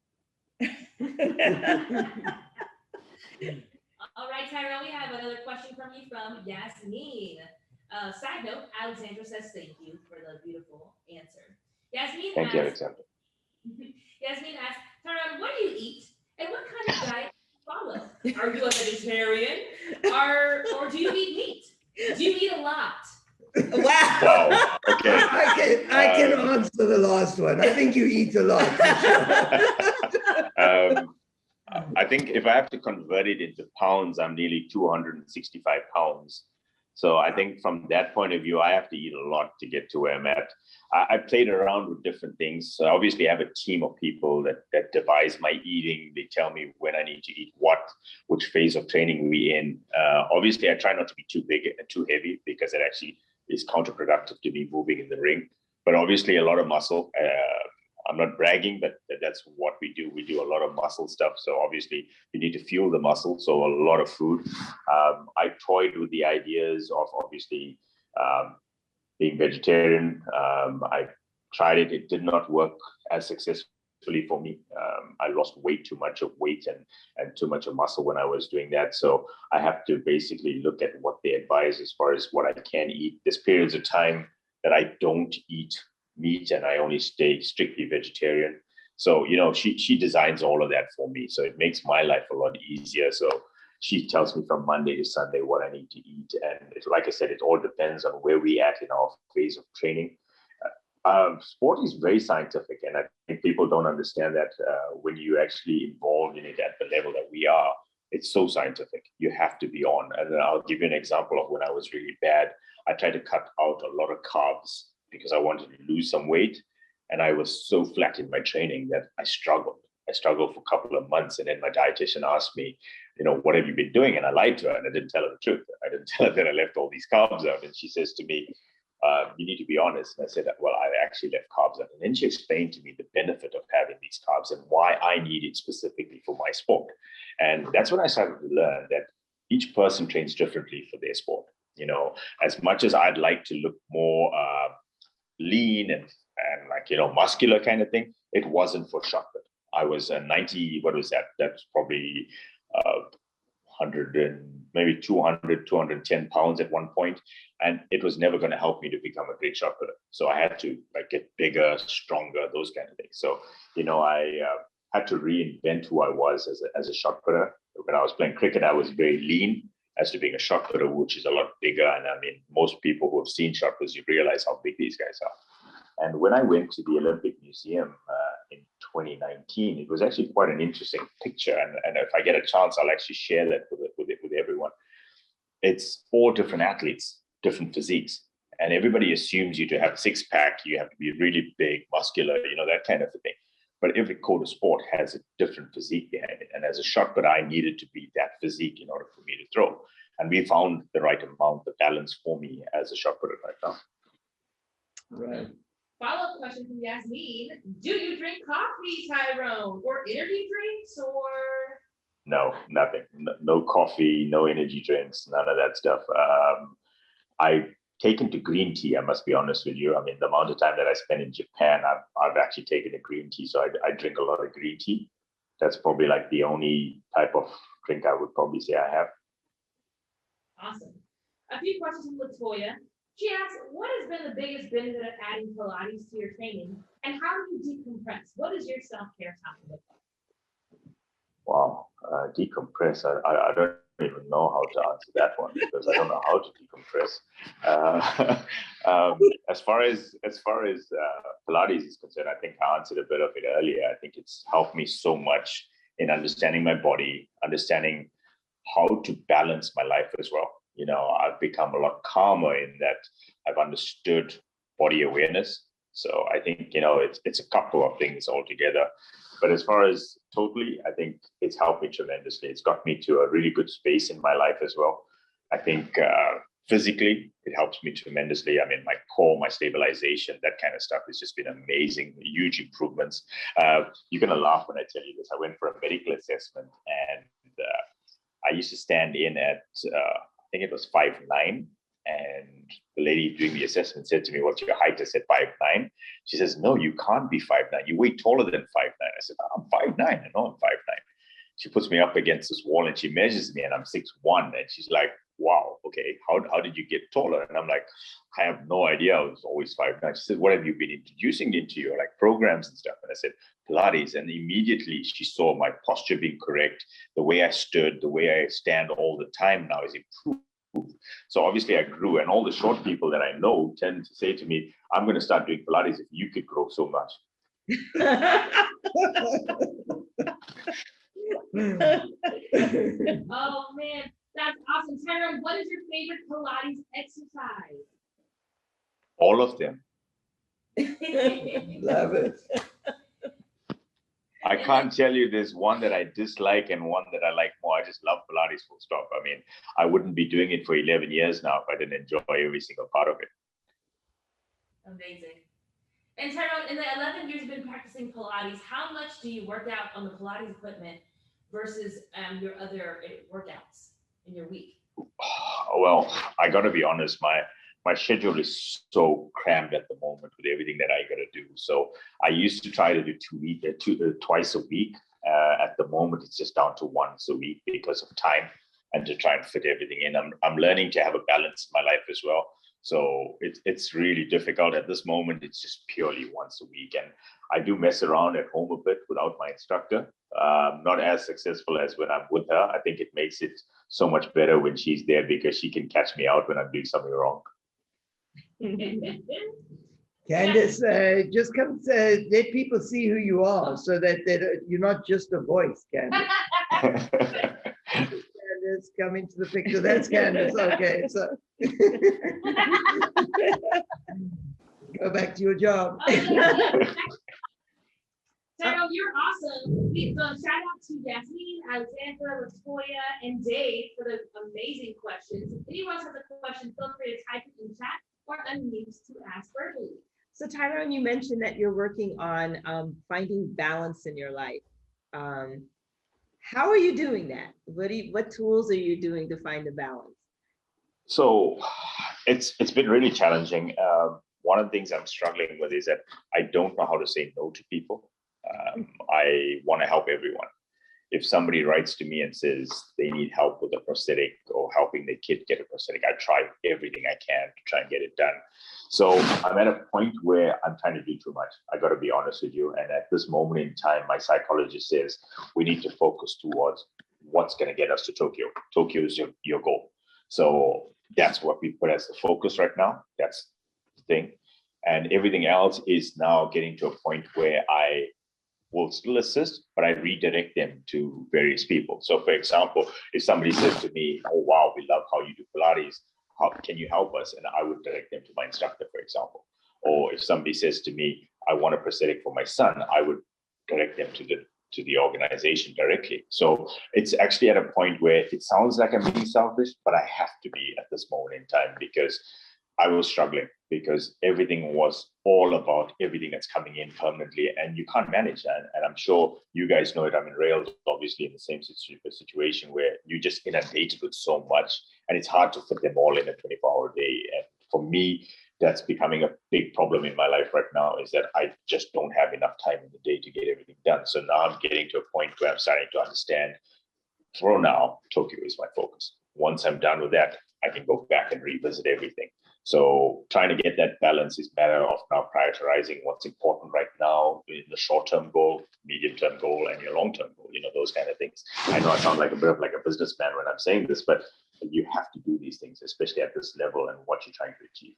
All right, Tyrone, we have another question from you from Yasmin. Side note, Alexandra says thank you for the beautiful answer. Yasmin Thank you, Alexandra. Yasmin asks, Tyrone, what do you eat and what kind of diet follow? Are you a vegetarian? Or do you eat meat? Do you eat a lot? Wow. Okay. I can answer the last one. I think you eat a lot. For sure. I think if I have to convert it into pounds, I'm nearly 265 pounds. So I think from that point of view, I have to eat a lot to get to where I'm at. I played around with different things. So obviously I have a team of people that devise my eating. They tell me when I need to eat what, which phase of training we're in. Obviously I try not to be too big and too heavy because it actually is counterproductive to me moving in the ring. But obviously a lot of muscle. I'm not bragging, but that's what we do. We do a lot of muscle stuff. So obviously you need to fuel the muscle. So a lot of food. I toyed with the ideas of obviously being vegetarian. I tried it. It did not work as successfully for me. I lost way too much of weight and too much of muscle when I was doing that. So I have to basically look at what they advise as far as what I can eat. There's periods of time that I don't eat meat and I only stay strictly vegetarian. So, you know, she designs all of that for me. So it makes my life a lot easier. So she tells me from Monday to Sunday what I need to eat. And like I said, it all depends on where we're at in our phase of training. Sport is very scientific. And I think people don't understand that when you're actually involved in it at the level that we are, it's so scientific. You have to be on. And I'll give you an example of when I was really bad. I tried to cut out a lot of carbs because I wanted to lose some weight. And I was so flat in my training that I struggled. I struggled for a couple of months. And then my dietitian asked me, what have you been doing? And I lied to her, and I didn't tell her the truth. I didn't tell her that I left all these carbs out. And she says to me, you need to be honest. And I said, well, I actually left carbs out. And then she explained to me the benefit of having these carbs and why I need it specifically for my sport. And that's when I started to learn that each person trains differently for their sport. As much as I'd like to look more lean and like, muscular kind of thing, it wasn't for shot put. I was 90, what was that? That's probably 100 and maybe 200, 210 pounds at one point. And it was never going to help me to become a great shot putter. So I had to get bigger, stronger, those kind of things. So, I had to reinvent who I was as a shot putter. When I was playing cricket, I was very lean as to being a shot putter, which is a lot bigger. And I mean, most people who have seen shot putters, you realize how big these guys are. And when I went to the Olympic Museum in 2019, it was actually quite an interesting picture. And if I get a chance, I'll actually share that with everyone. It's all different athletes, different physiques. And everybody assumes you to have a six-pack, you have to be really big, muscular, that kind of a thing. But every code of sport has a different physique behind it. And as a shot putter, I needed to be that physique in order for me to throw. And we found the right amount, the balance for me as a shot putter right now. Right. Follow-up question from Yasmin. Do you drink coffee, Tyrone, or energy drinks, or? No, nothing. No coffee, no energy drinks, none of that stuff. I've taken to green tea, I must be honest with you. I mean, the amount of time that I spend in Japan, I've actually taken a green tea. So I drink a lot of green tea. That's probably like the only type of drink I would probably say I have. Awesome. A few questions from Latoya. She asks, what has been the biggest benefit of adding Pilates to your training? And how do you decompress? What is your self-care time look like? Wow, decompress. I don't even know how to answer that one because I don't know how to decompress. As far as Pilates is concerned, I think I answered a bit of it earlier. I think it's helped me so much in understanding my body, understanding how to balance my life as well. I've become a lot calmer in that I've understood body awareness. So I think, it's a couple of things altogether. But as far as totally, I think it's helped me tremendously. It's got me to a really good space in my life as well. I think physically, it helps me tremendously. I mean, my core, my stabilization, that kind of stuff has just been amazing, huge improvements. You're going to laugh when I tell you this. I went for a medical assessment and I used to stand in at, I think it was 5'9", and the lady doing the assessment said to me, what's your height? I said 5'9". She says, no, you can't be 5'9". You way taller than 5'9". I said, I'm 5'9". I know I'm 5'9". She puts me up against this wall and she measures me and I'm 6'1". And she's like, wow, okay, how did you get taller? And I'm like, I have no idea. I was always 5'9". She said, what have you been introducing into your programs and stuff? And I said, Pilates. And immediately she saw my posture being correct. The way I stood, the way I stand all the time now is improved. So obviously I grew, and all the short people that I know tend to say to me, I'm going to start doing Pilates if you could grow so much. Oh man, that's awesome. Tyrone, what is your favorite Pilates exercise? All of them. Love it. I can't tell you there's one that I dislike and one that I like more. I just love Pilates full stop. I mean, I wouldn't be doing it for 11 years now if I didn't enjoy every single part of it. Amazing. And Tyrone, in the 11 years you've been practicing Pilates, how much do you work out on the Pilates equipment versus your other workouts in your week? Well, I got to be honest, my schedule is so crammed at the moment with everything that I got to do. So I used to try to do twice a week. At the moment, it's just down to once a week because of time and to try and fit everything in. I'm learning to have a balance in my life as well. So it's really difficult at this moment. It's just purely once a week. And I do mess around at home a bit without my instructor. Not as successful as when I'm with her. I think it makes it so much better when she's there because she can catch me out when I'm doing something wrong. Candace, just come let people see who you are so that you're not just a voice, Candace. Candace, come into the picture. That's Candace. Okay, so go back to your job. Tyrone, you're awesome. Shout out to Yasmin, Alexandra, Latoya, and Dave for the amazing questions. If anyone else has a question, feel free to type it in chat or unmute to ask verbally. So Tyrone, you mentioned that you're working on finding balance in your life. How are you doing that? What tools are you doing to find the balance? So it's been really challenging. One of the things I'm struggling with is that I don't know how to say no to people. I want to help everyone. If somebody writes to me and says they need help with a prosthetic or helping the kid get a prosthetic, I try everything I can to try and get it done. So I'm at a point where I'm trying to do too much. I got to be honest with you. And at this moment in time, my psychologist says we need to focus towards what's going to get us to Tokyo. Tokyo is your goal. So that's what we put as the focus right now. That's the thing. And everything else is now getting to a point where I will still assist, but I redirect them to various people. So for example, if somebody says to me, oh, wow, we love how you do Pilates, how can you help us? And I would direct them to my instructor, for example. Or if somebody says to me, I want a prosthetic for my son, I would direct them to the organization directly. So it's actually at a point where it sounds like I'm being selfish, but I have to be at this moment in time because I was struggling, because everything was all about everything that's coming in permanently, and you can't manage that. And I'm sure you guys know it. I mean, Rael's obviously in the same situation where you're just inundated with so much, and it's hard to fit them all in a 24-hour day. And for me, that's becoming a big problem in my life right now, is that I just don't have enough time in the day to get everything done. So now I'm getting to a point where I'm starting to understand, for now, Tokyo is my focus. Once I'm done with that, I can go back and revisit everything. So trying to get that balance is a matter of now prioritizing what's important right now in the short-term goal, medium-term goal, and your long-term goal, those kind of things. I know I sound like a bit of like a businessman when I'm saying this, but you have to do these things, especially at this level and what you're trying to achieve.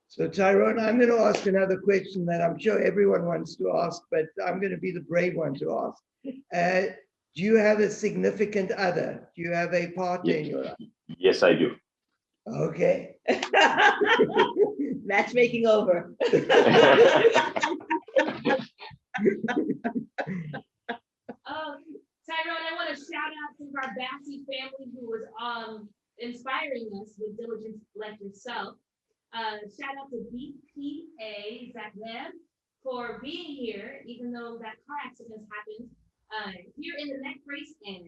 So Tyrone, I'm going to ask another question that I'm sure everyone wants to ask, but I'm going to be the brave one to ask. Do you have a significant other? Do you have a partner in your life? Yes, I do. Okay. Matchmaking over. Tyrone, I want to shout out to our BASI family who was inspiring us with diligence like yourself. Shout out to BPA Zagman for being here, even though that car accident happened, here in the neck brace and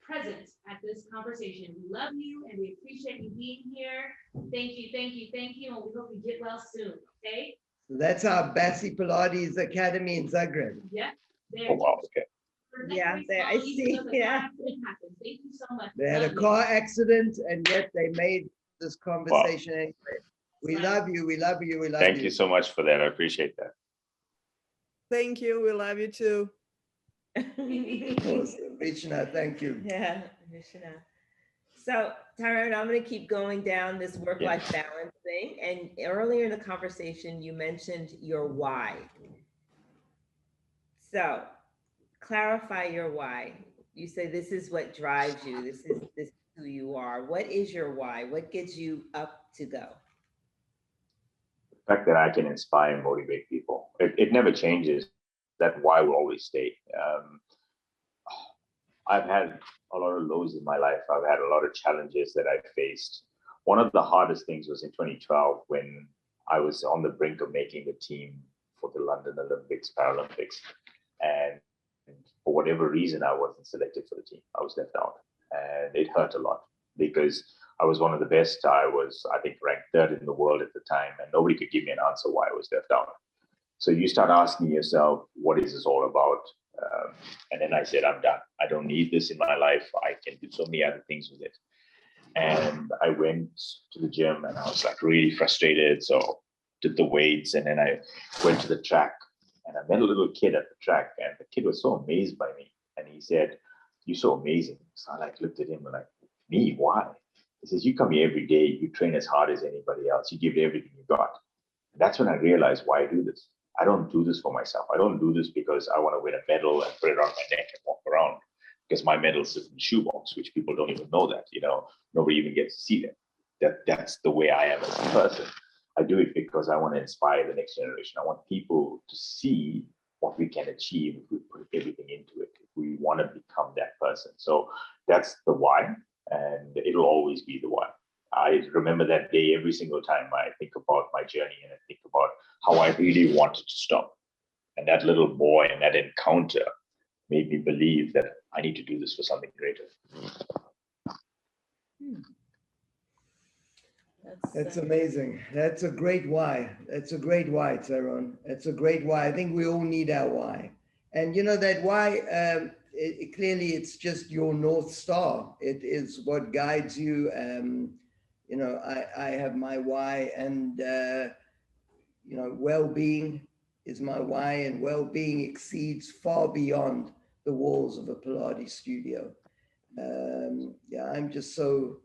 present at this conversation. We love you and we appreciate you being here. Thank you, thank you, thank you, and we hope you get well soon, okay? So that's our BASI Pilates Academy in Zagreb. Yeah. There. Oh, wow, okay. Yeah, there, I see, yeah. Thank you so much. They had a car accident and yet they made this conversation anyway. We love you, we love you, we love you. Thank you so much for that. I appreciate that. Thank you. We love you too. Awesome. Rishna, thank you. Yeah, Rishna. So Tyrone, I'm going to keep going down this work-life balance thing. And earlier in the conversation, you mentioned your why. So clarify your why. You say this is what drives you. This is who you are. What is your why? What gets you up to go? The fact that I can inspire and motivate people. It never changes. That why will always stay. I've had a lot of lows in my life. I've had a lot of challenges that I faced. One of the hardest things was in 2012 when I was on the brink of making the team for the London Olympics, Paralympics. And for whatever reason, I wasn't selected for the team. I was left out. And it hurt a lot because I was one of the best. I was, I think, ranked third in the world at the time, and nobody could give me an answer why I was left out. So you start asking yourself, what is this all about? And then I said, I'm done. I don't need this in my life. I can do so many other things with it. And I went to the gym and I was like really frustrated. So did the weights, and then I went to the track and I met a little kid at the track, and the kid was so amazed by me. And he said, you're so amazing. So I looked at him and me, why? He says, you come here every day, you train as hard as anybody else, you give everything you got. And that's when I realized why I do this. I don't do this for myself. I don't do this because I want to win a medal and put it around my neck and walk around, because my medal sits in the shoebox, which people don't even know that, nobody even gets to see that. That's the way I am as a person. I do it because I want to inspire the next generation. I want people to see what we can achieve if we put everything into it, if we want to become that person. So that's the why, and it'll always be the why. I remember that day every single time I think about my journey and I think about how I really wanted to stop. And that little boy and that encounter made me believe that I need to do this for something greater. That's amazing. That's a great why. That's a great why, Tyrone. That's a great why. I think we all need our why. And you know that why, clearly it's just your North Star. It is what guides you. You know, I have my why, and you know, well-being is my why, and well-being exceeds far beyond the walls of a Pilates studio. Yeah, I'm just so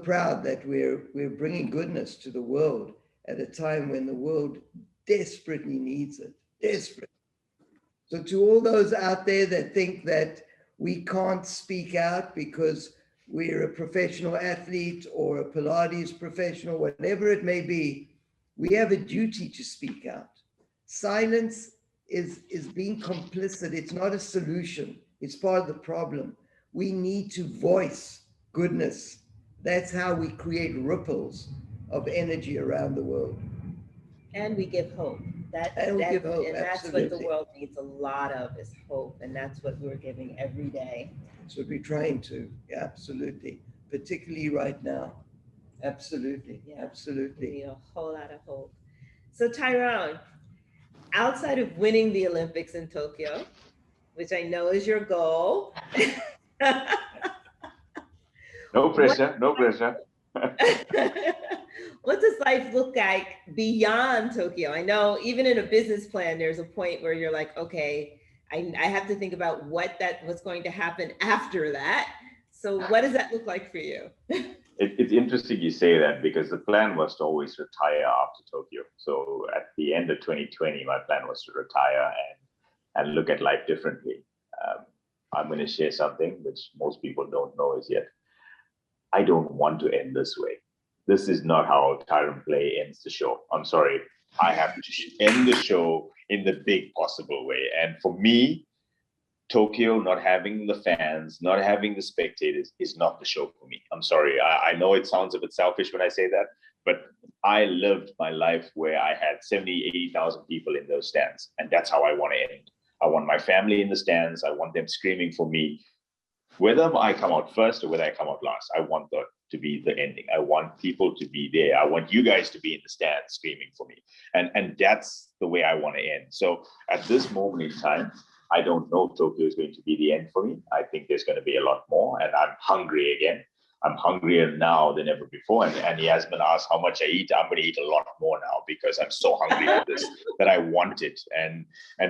proud that we're bringing goodness to the world at a time when the world desperately needs it. Desperate. So to all those out there that think that we can't speak out because we're a professional athlete or a Pilates professional, whatever it may be, we have a duty to speak out. Silence is being complicit. It's not a solution. It's part of the problem. We need to voice goodness. That's how we create ripples of energy around the world. And we give hope. Give hope. And that's what the world needs a lot of, is hope. And that's what we're giving every day. That's what we're trying to. Yeah, absolutely. Particularly right now. Absolutely. Yeah, absolutely. We need a whole lot of hope. So Tyrone, outside of winning the Olympics in Tokyo, which I know is your goal. No pressure, no pressure. What does life look like beyond Tokyo? I know even in a business plan, there's a point where you're like, okay, I have to think about what's going to happen after that. So what does that look like for you? It's interesting you say that, because the plan was to always retire after Tokyo. So at the end of 2020, my plan was to retire and look at life differently. I'm going to share something which most people don't know as yet. I don't want to end this way. This is not how Tyrone Pillay ends the show. I'm sorry. I have to end the show in the big possible way. And for me, Tokyo not having the fans, not having the spectators is not the show for me. I'm sorry. I know it sounds a bit selfish when I say that, but I lived my life where I had 70, 80,000 people in those stands. And that's how I want to end. I want my family in the stands. I want them screaming for me. Whether I come out first or whether I come out last, I want that to be the ending. I want people to be there. I want you guys to be in the stands screaming for me. And that's the way I want to end. So at this moment in time, I don't know if Tokyo is going to be the end for me. I think there's going to be a lot more, and I'm hungry again. I'm hungrier now than ever before. And Yasmin asked how much I eat. I'm going to eat a lot more now because I'm so hungry for this that I want it. And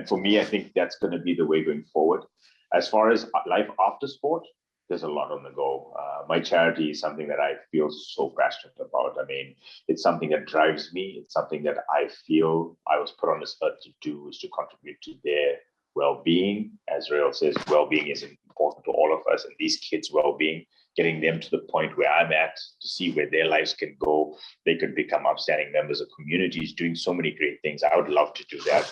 for me, I think that's going to be the way going forward. As far as life after sport, there's a lot on the go. My charity is something that I feel so passionate about. I mean, it's something that drives me. It's something that I feel I was put on this earth to do, is to contribute to their well-being. As Rael says, well-being is important to all of us, and these kids' well-being, getting them to the point where I'm at, to see where their lives can go. They could become upstanding members of communities, doing so many great things. I would love to do that.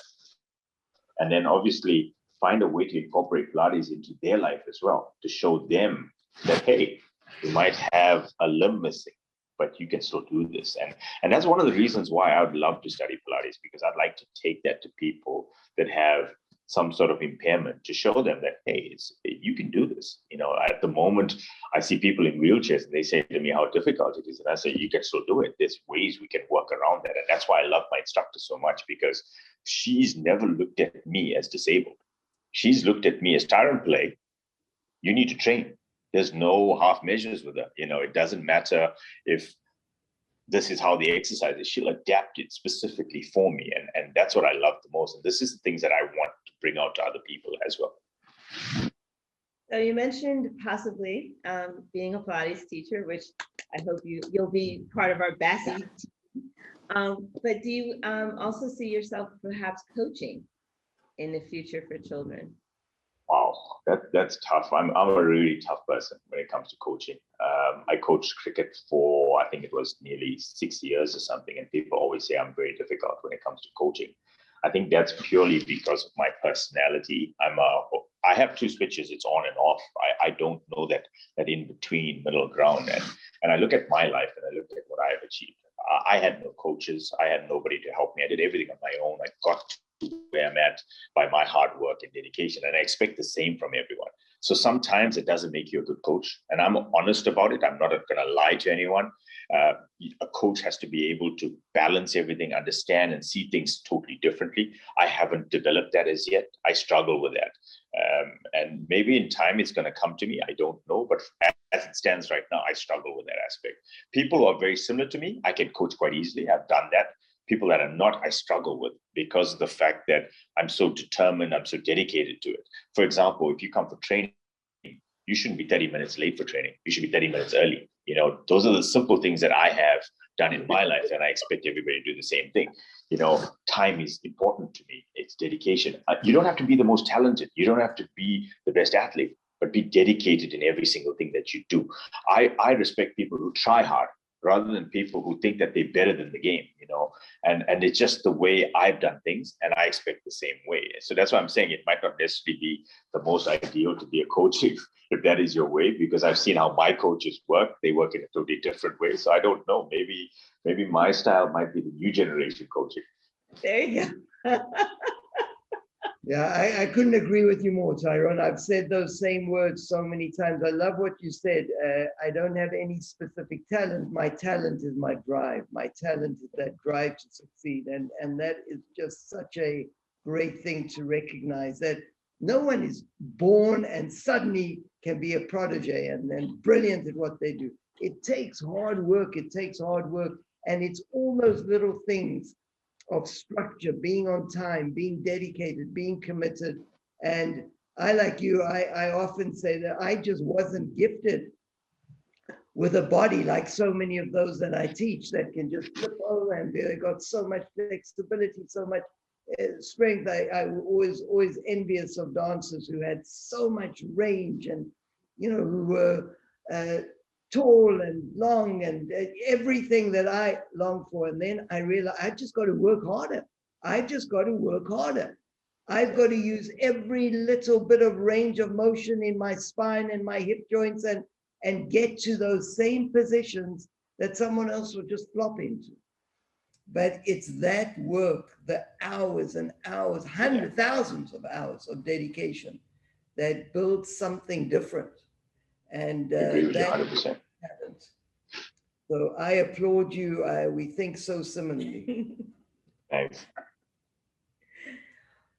And then obviously find a way to incorporate Pilates into their life as well, to show them that, hey, you might have a limb missing, but you can still do this. And that's one of the reasons why I would love to study Pilates, because I'd like to take that to people that have some sort of impairment, to show them that, hey, you can do this. You know, at the moment, I see people in wheelchairs and they say to me how difficult it is. And I say, you can still do it. There's ways we can work around that. And that's why I love my instructor so much, because she's never looked at me as disabled. She's looked at me as Tyrone Pillay. You need to train. There's no half measures with her. You know, it doesn't matter if this is how the exercise is. She'll adapt it specifically for me. And that's what I love the most. And this is the things that I want to bring out to other people as well. So you mentioned possibly being a Pilates teacher, which I hope you'll be part of our BASI. But do you also see yourself perhaps coaching in the future for children? Wow, that's tough. I'm a really tough person when it comes to coaching. I coached cricket for for, I think it was nearly 6 years or something. And people always say I'm very difficult when it comes to coaching. I think that's purely because of my personality. I have two switches. It's on and off. I don't know that in between middle ground. And I look at my life and I look at what I have achieved. I had no coaches. I had nobody to help me. I did everything on my own. I got to where I'm at by my hard work and dedication. And I expect the same from everyone. So sometimes it doesn't make you a good coach. And I'm honest about it. I'm not going to lie to anyone. A coach has to be able to balance everything, understand and see things totally differently. I haven't developed that as yet. I struggle with that. And maybe in time it's going to come to me. I don't know. But as it stands right now, I struggle with that aspect. People who are very similar to me, I can coach quite easily. I've done that. People that are not, I struggle with because of the fact that I'm so determined, I'm so dedicated to it. For example, if you come for training, you shouldn't be 30 minutes late for training. You should be 30 minutes early. You know, those are the simple things that I have done in my life, and I expect everybody to do the same thing. You know, time is important to me. It's dedication. You don't have to be the most talented. You don't have to be the best athlete, but be dedicated in every single thing that you do. I respect people who try hard rather than people who think that they're better than the game, you know, and it's just the way I've done things, and I expect the same way. So that's why I'm saying it might not necessarily be the most ideal to be a coach if that is your way, because I've seen how my coaches work. They work in a totally different way. So I don't know, maybe my style might be the new generation coaching. There you go. Yeah, I couldn't agree with you more, Tyrone. I've said those same words so many times. I love what you said. I don't have any specific talent. My talent is my drive. My talent is that drive to succeed. And that is just such a great thing to recognize, that no one is born and suddenly can be a protege and then brilliant at what they do. It takes hard work. It takes hard work. And it's all those little things of structure, being on time, being dedicated, being committed. And I, like you, I often say that I just wasn't gifted with a body like so many of those that I teach that can just flip over, and they got so much flexibility, so much strength. I was always envious of dancers who had so much range and, you know, who were tall and long and everything that I long for. And then I realized I just got to work harder. I've just got to work harder. I've got to use every little bit of range of motion in my spine and my hip joints and get to those same positions that someone else would just flop into. But it's that work, the hours and hours, hundreds, thousands of hours of dedication that builds something different. And that 100%. happens. So I applaud you. We think so similarly. Thanks.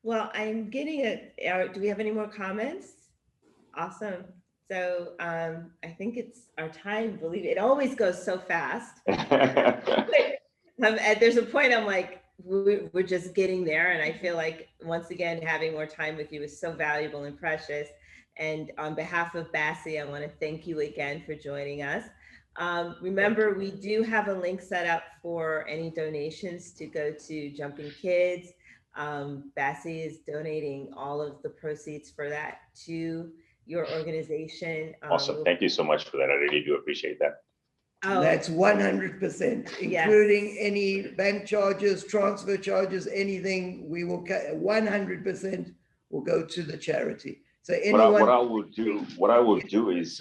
Well, I'm getting do we have any more comments? Awesome. So I think it's our time. Believe it always goes so fast. There's a point I'm like, we're just getting there. And I feel like, once again, having more time with you is so valuable and precious. And on behalf of BASI, I want to thank you again for joining us. Remember, we do have a link set up for any donations to go to Jumping Kids. BASI is donating all of the proceeds for that to your organization. Awesome. Thank you so much for that. I really do appreciate that. Oh, that's 100%, including any bank charges, transfer charges, anything. We will 100% will go to the charity. So anyone, what I will do is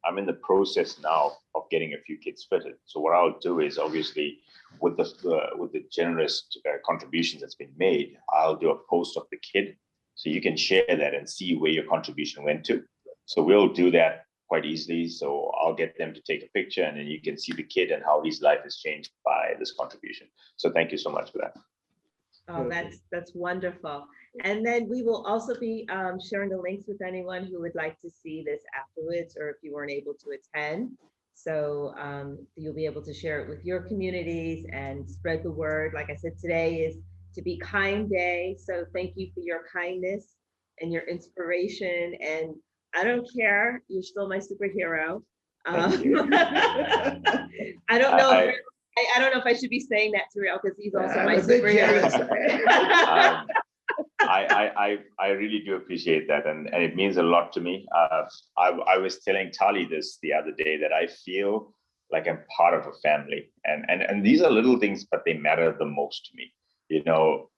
I'm in the process now of getting a few kids fitted. So what I'll do is, obviously, with the generous contributions that's been made, I'll do a post of the kid, so you can share that and see where your contribution went to. So we'll do that quite easily. So I'll get them to take a picture, and then you can see the kid and how his life has changed by this contribution. So thank you so much for that. Oh, that's wonderful. And then we will also be sharing the links with anyone who would like to see this afterwards, or if you weren't able to attend. So you'll be able to share it with your communities and spread the word. Like I said, today is To Be Kind Day. So thank you for your kindness and your inspiration. And I don't care, you're still my superhero. I don't know. I don't know if I should be saying that to Rael, because he's also my superhero. I really do appreciate that, and it means a lot to me. I was telling Tali this the other day, that I feel like I'm part of a family. And these are little things, but they matter the most to me. You know,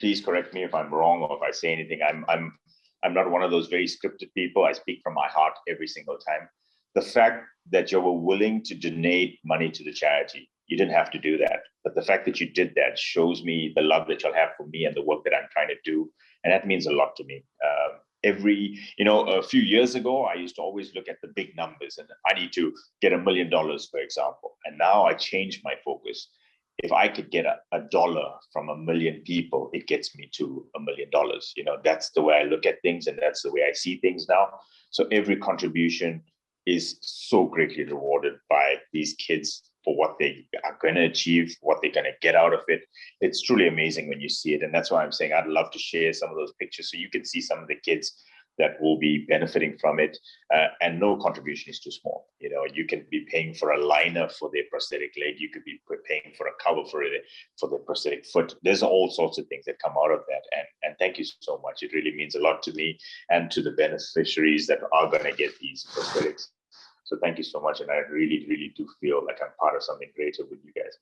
please correct me if I'm wrong or if I say anything. I'm not one of those very scripted people. I speak from my heart every single time. The fact that you were willing to donate money to the charity, you didn't have to do that. But the fact that you did that shows me the love that you'll have for me and the work that I'm trying to do. And that means a lot to me. A few years ago, I used to always look at the big numbers and I need to get $1 million, for example. And now I changed my focus. If I could get a dollar from 1 million people, it gets me to $1 million. You know, that's the way I look at things and that's the way I see things now. So every contribution is so greatly rewarded by these kids for what they are going to achieve, what they're going to get out of it. It's truly amazing when you see it. And that's why I'm saying I'd love to share some of those pictures so you can see some of the kids that will be benefiting from it. And no contribution is too small. You know, you can be paying for a liner for their prosthetic leg. You could be paying for a cover for their prosthetic foot. There's all sorts of things that come out of that. And thank you so much. It really means a lot to me and to the beneficiaries that are going to get these prosthetics. So thank you so much. And I really, really do feel like I'm part of something greater with you guys.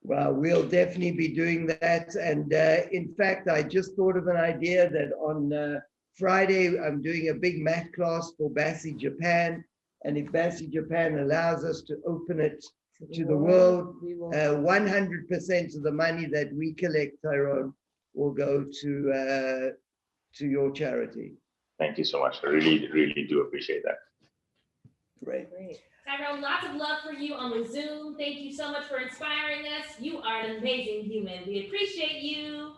Well, we'll definitely be doing that. And in fact, I just thought of an idea that on Friday, I'm doing a big mat class for BASI Japan. And if BASI Japan allows us to open it to the world, 100% of the money that we collect, Tyrone, will go to your charity. Thank you so much. I really, really do appreciate that. Great. Tyrone, lots of love for you on the Zoom. Thank you so much for inspiring us. You are an amazing human. We appreciate you.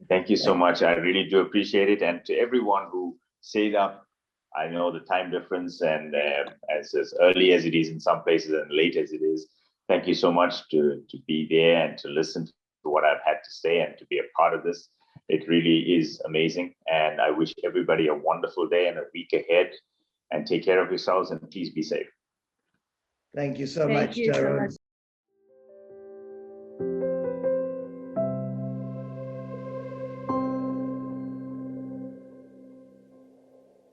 Thank you so much. I really do appreciate it. And to everyone who stayed up, I know the time difference and as early as it is in some places and late as it is, thank you so much to be there and to listen to what I've had to say and to be a part of this. It really is amazing. And I wish everybody a wonderful day and a week ahead. And take care of yourselves and please be safe. Thank you so much, Tyrone.